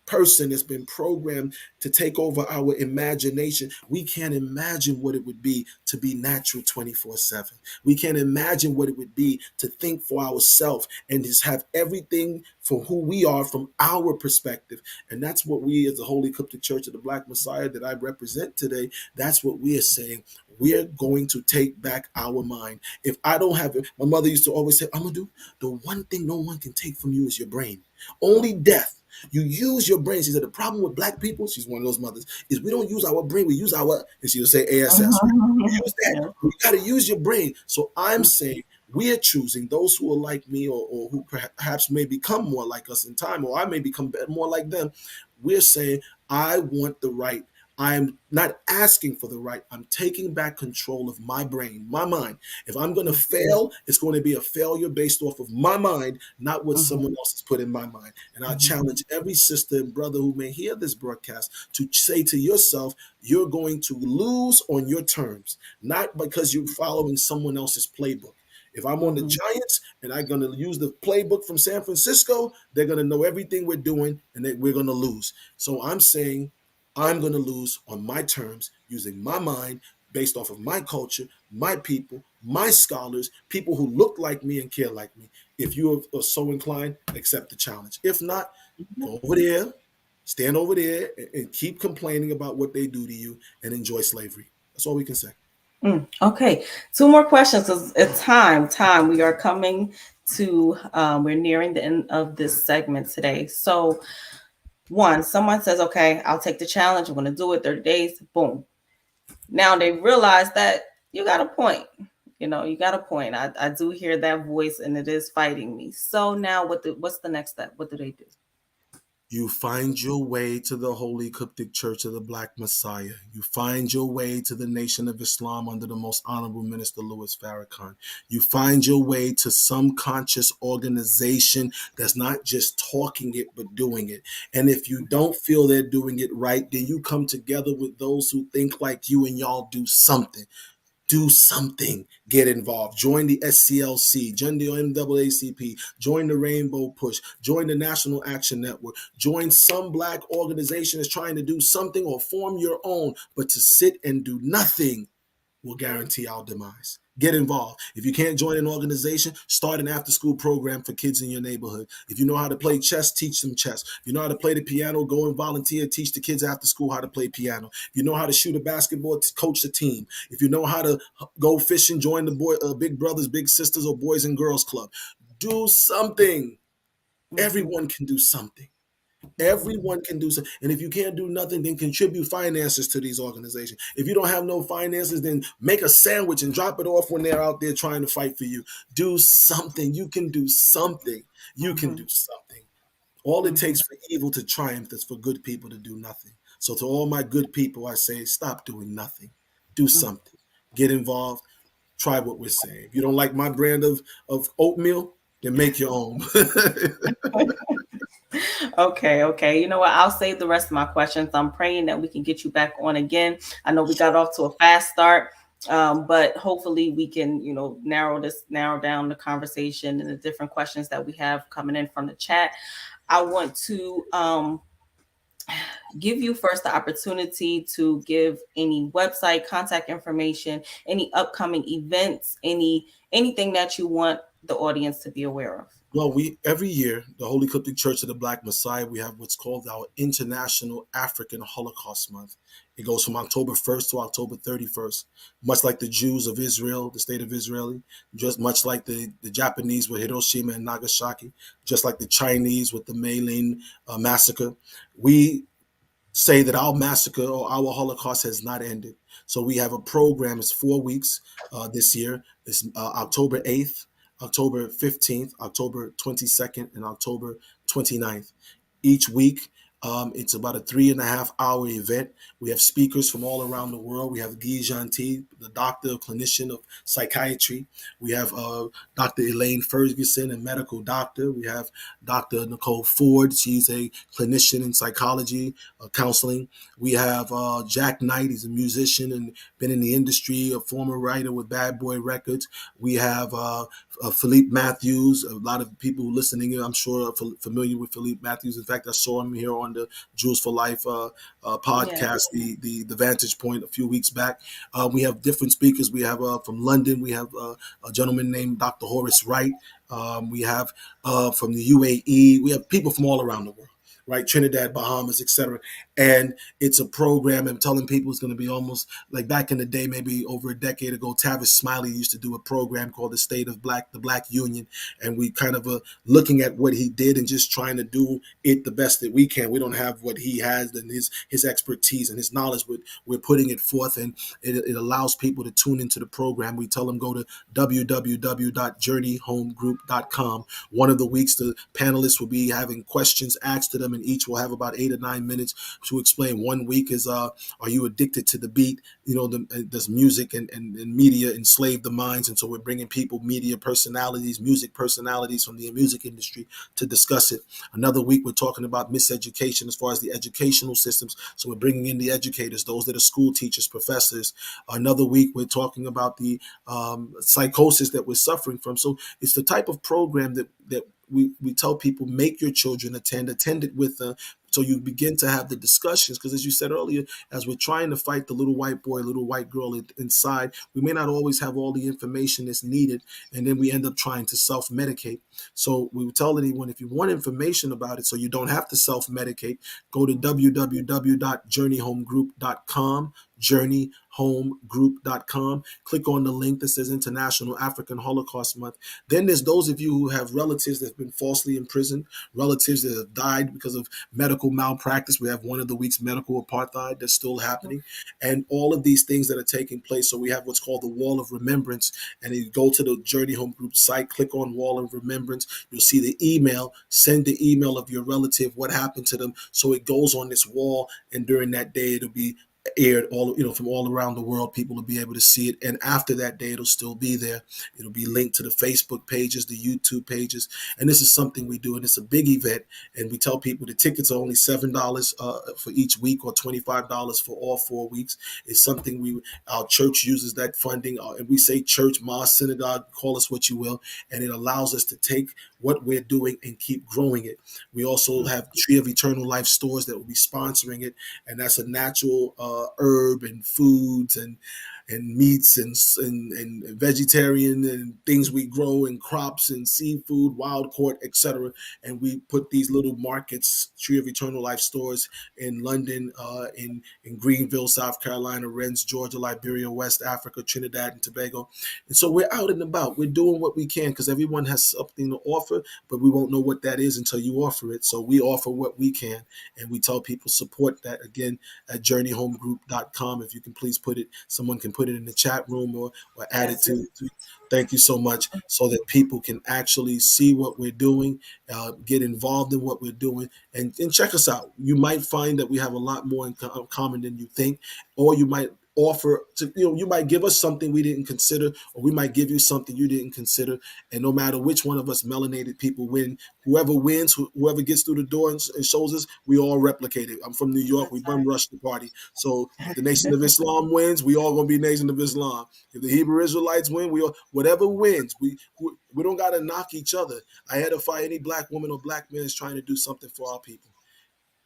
Speaker 2: person that's been programmed to take over our imagination? We can't imagine what it would be to be natural 24/7. We can't imagine what it would be to think for ourselves and just have everything for who we are from our perspective. And that's what we, as the Holy Coptic Church of the Black Messiah that I represent today, that's what we are saying. We're going to take back our mind. If I don't have it, my mother used to always say, I'm going to do the one thing no one can take from you is your brain. Only death. You use your brain. She said the problem with black people, she's one of those mothers, is we don't use our brain. We use our, and she'll say ASS, right? We
Speaker 1: Mhm.
Speaker 2: use that.
Speaker 1: Yeah.
Speaker 2: We got to use your brain. So I'm saying we are choosing those who are like me, or who perhaps may become more like us in time, or I may become more like them. We're saying, I want the right. I'm not asking for the right. I'm taking back control of my brain, my mind. If I'm going to fail, it's going to be a failure based off of my mind, not what
Speaker 1: Mhm.
Speaker 2: someone else has put in my mind. And I
Speaker 1: Mhm.
Speaker 2: challenge every sister and brother who may hear this broadcast to say to yourself, you're going to lose on your terms, not because you're following someone else's playbook. If I'm on the
Speaker 1: Mhm.
Speaker 2: Giants and I'm going to use the playbook from San Francisco, they're going to know everything we're doing and we're going to lose. So I'm saying I'm going to lose on my terms using my mind based off of my culture, my people, my scholars, people who look like me and care like me. If you are so inclined, accept the challenge. If not, go over there, stand over there, and keep complaining about what they do to you and enjoy slavery. That's all we can say.
Speaker 1: Okay, two more questions because it's time. We are coming to, we're nearing the end of this segment today. So, one, someone says, okay, I'll take the challenge. I'm going to do it 30 days. Boom. Now they realize that you got a point. You got a point. I do hear that voice, and it is fighting me. So now, what's the next step? What do they do?
Speaker 2: You find your way to the Holy Coptic Church of the Black Messiah. You find your way to the Nation of Islam under the Most Honorable Minister Louis Farrakhan. You find your way to some conscious organization that's not just talking it, but doing it. And if you don't feel they're doing it right, then you come together with those who think like you and y'all do something. Do something, get involved, join the SCLC, join the NAACP, join the Rainbow Push, join the National Action Network, join some Black organization that's trying to do something, or form your own. But to sit and do nothing will guarantee our demise. Get involved. If you can't join an organization, start an after school program for kids in your neighborhood. If you know how to play chess, teach them chess. If you know how to play the piano, go and volunteer, teach the kids after school how to play piano. If you know how to shoot a basketball, coach the team. If you know how to go fishing, join the big brothers, big sisters, or boys and girls club. Do something.
Speaker 1: Mm-hmm.
Speaker 2: Everyone can do something.
Speaker 1: Mm-hmm.
Speaker 2: Everyone can do so. And if you can't do nothing, then contribute finances to these organizations. If you don't have no finances, then make a sandwich and drop it off when they're out there trying to fight for you. Do something. You can do something. You can
Speaker 1: Mm-hmm.
Speaker 2: do something. All it
Speaker 1: Mm-hmm.
Speaker 2: takes for evil to triumph is for good people to do nothing. So to all my good people, I say, stop doing nothing. Do something. Get involved. Try what we're saying. If you don't like my brand of oatmeal, then make your own.
Speaker 1: Okay, okay. You know what? I'll save the rest of my questions. I'm praying that we can get you back on again. I know we got off to a fast start, but hopefully we can, narrow down the conversation and the different questions that we have coming in from the chat. I want to give you first the opportunity to give any website contact information, any upcoming events, anything that you want the audience to be aware of.
Speaker 2: Well, we every year, the Holy Coptic Church of the Black Messiah, we have what's called our International African Holocaust Month. It goes from October 1st to October 31st, much like the Jews of Israel, the state of Israel, just much like the Japanese with Hiroshima and Nagasaki, just like the Chinese with the Mailing massacre. We say that our massacre or our Holocaust has not ended. So we have a program. It's 4 weeks this year. It's October 8th, October 15th, October 22nd, and October 29th. Each week, it's about a 3.5 hour event. We have speakers from all around the world. We have Guy Gentil, the doctor, clinician of psychiatry. We have Dr. Elaine Ferguson, a medical doctor. We have Dr. Nicole Ford. She's a clinician in psychology, counseling. We have Jack Knight. He's a musician and been in the industry, a former writer with Bad Boy Records. We have Philippe Matthews. A lot of people listening, I'm sure, are familiar with Philippe Matthews. In fact, I saw him here on the Jewels for Life
Speaker 1: Yeah.
Speaker 2: podcast, the Vantage Point, a few weeks back. We have different speakers. We have from London, we have a gentleman named Dr. Horace Wright. We have from the UAE. We have people from all around the world, right? Trinidad, Bahamas, etc. And it's a program. I'm telling people it's going to be almost like back in the day, maybe over a decade ago. Tavis Smiley used to do a program called the Black Union, and we kind of looking at what he did and just trying to do it the best that we can. We don't have what he has and his expertise and his knowledge, but we're putting it forth, and it allows people to tune into the program. We tell them go to www.journeyhomegroup.com. One of the weeks, the panelists will be having questions asked to them, and each will have about 8 or 9 minutes to explain. One week is are you addicted to the beat? Does music and media enslave the minds? And so we're bringing people, media personalities, music personalities from the music industry to discuss it. Another week we're talking about miseducation as far as the educational systems. So we're bringing in the educators, those that are school teachers, professors. Another week we're talking about the psychosis that we're suffering from. So it's the type of program that we tell people, make your children attend it with so you begin to have the discussions, because as you said earlier, as we're trying to fight the little white boy, little white girl inside, we may not always have all the information that's needed, and then we end up trying to self-medicate. So we would tell anyone, if you want information about it so you don't have to self-medicate, go to www.journeyhomegroup.com, journeyhomegroup.com. Click on the link that says International African Holocaust Month. Then there's those of you who have relatives that have been falsely imprisoned, relatives that have died because of medical malpractice. We have one of the week's medical apartheid that's still happening, and all of these things that are taking place. So we have what's called the Wall of Remembrance, and you go to the Journey Home Group site, click on Wall of Remembrance. You'll see the email. Send the email of your relative, what happened to them, so it goes on this wall. And during that day, it'll be aired all from all around the world. People will be able to see it, and after that day it'll still be there. It'll be linked to the Facebook pages, the YouTube pages, and this is something we do, and it's a big event. And we tell people the tickets are only $7 for each week, or $25 for all 4 weeks. It's something our church uses that funding, and we say church, mosque, synagogue, call us what you will, and it allows us to take what we're doing and keep growing it. We also have Tree of Eternal Life stores that will be sponsoring it, and that's a natural herb and foods and meats and vegetarian and things we grow and crops and seafood, wild caught, etc. And we put these little markets, Tree of Eternal Life stores in London, in Greenville, South Carolina, Rennes, Georgia, Liberia, West Africa, Trinidad and Tobago. And so we're out and about. We're doing what we can because everyone has something to offer, but we won't know what that is until you offer it. So we offer what we can, and we tell people support that again at journeyhomegroup.com. If you can please put it, someone can put it in the chat room or add it
Speaker 1: Yes.
Speaker 2: to thank you so much, so that people can actually see what we're doing, get involved in what we're doing, and check us out. You might find that we have a lot more in common than you think, or you might offer to, you might give us something we didn't consider, or we might give you something you didn't consider. And no matter which one of us melanated people win, whoever wins, whoever gets through the door and shows us, we all replicate it. I'm from New York. We
Speaker 1: That's
Speaker 2: bum rush the party. So if the Nation of Islam wins, we all gonna be Nation of Islam. If the Hebrew Israelites win, we all, whatever wins, we don't gotta knock each other. I edify any black woman or black man is trying to do something for our people.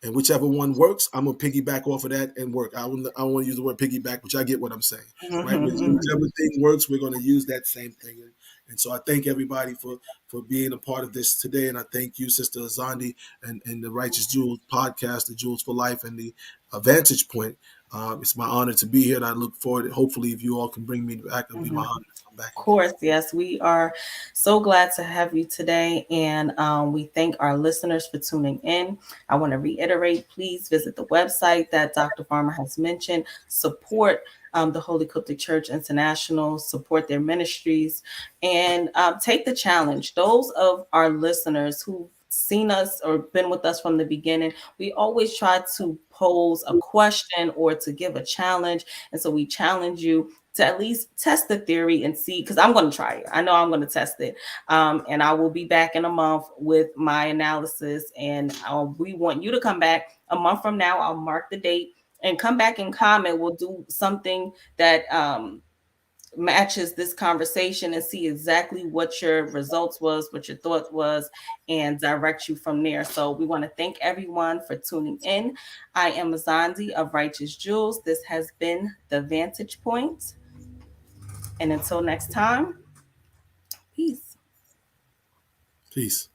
Speaker 2: And whichever one works, I'm gonna piggyback off of that and work. I don't want to use the word piggyback, which I get what I'm saying, right? Whichever thing works, we're gonna use that same thing. And so I thank everybody for being a part of this today, and I thank you, Sister Azandi, and the Righteous Jewels podcast, the Jewels for Life, and the Vantage Point. It's my honor to be here, and I look forward. Hopefully, if you all can bring me back, it'll be my honor to come back
Speaker 1: Of
Speaker 2: again.
Speaker 1: course, yes, we are so glad to have you today, and we thank our listeners for tuning in. I want to reiterate, please visit the website that Dr. Varmah has mentioned. Support the Holy Coptic Church International, support their ministries, and take the challenge. Those of our listeners who've seen us or been with us from the beginning, we always try to pose a question or to give a challenge, and so we challenge you to at least test the theory and see, because I'm going to try it. I know I'm going to test it. And I will be back in a month with my analysis. And we want you to come back a month from now. I'll mark the date and come back and comment. We'll do something that matches this conversation and see exactly what your results was, what your thought was, and direct you from there. So we want to thank everyone for tuning in. I am Azandi of Righteous Jewels. This has been The Vantage Point. And until next time, peace.
Speaker 2: Peace.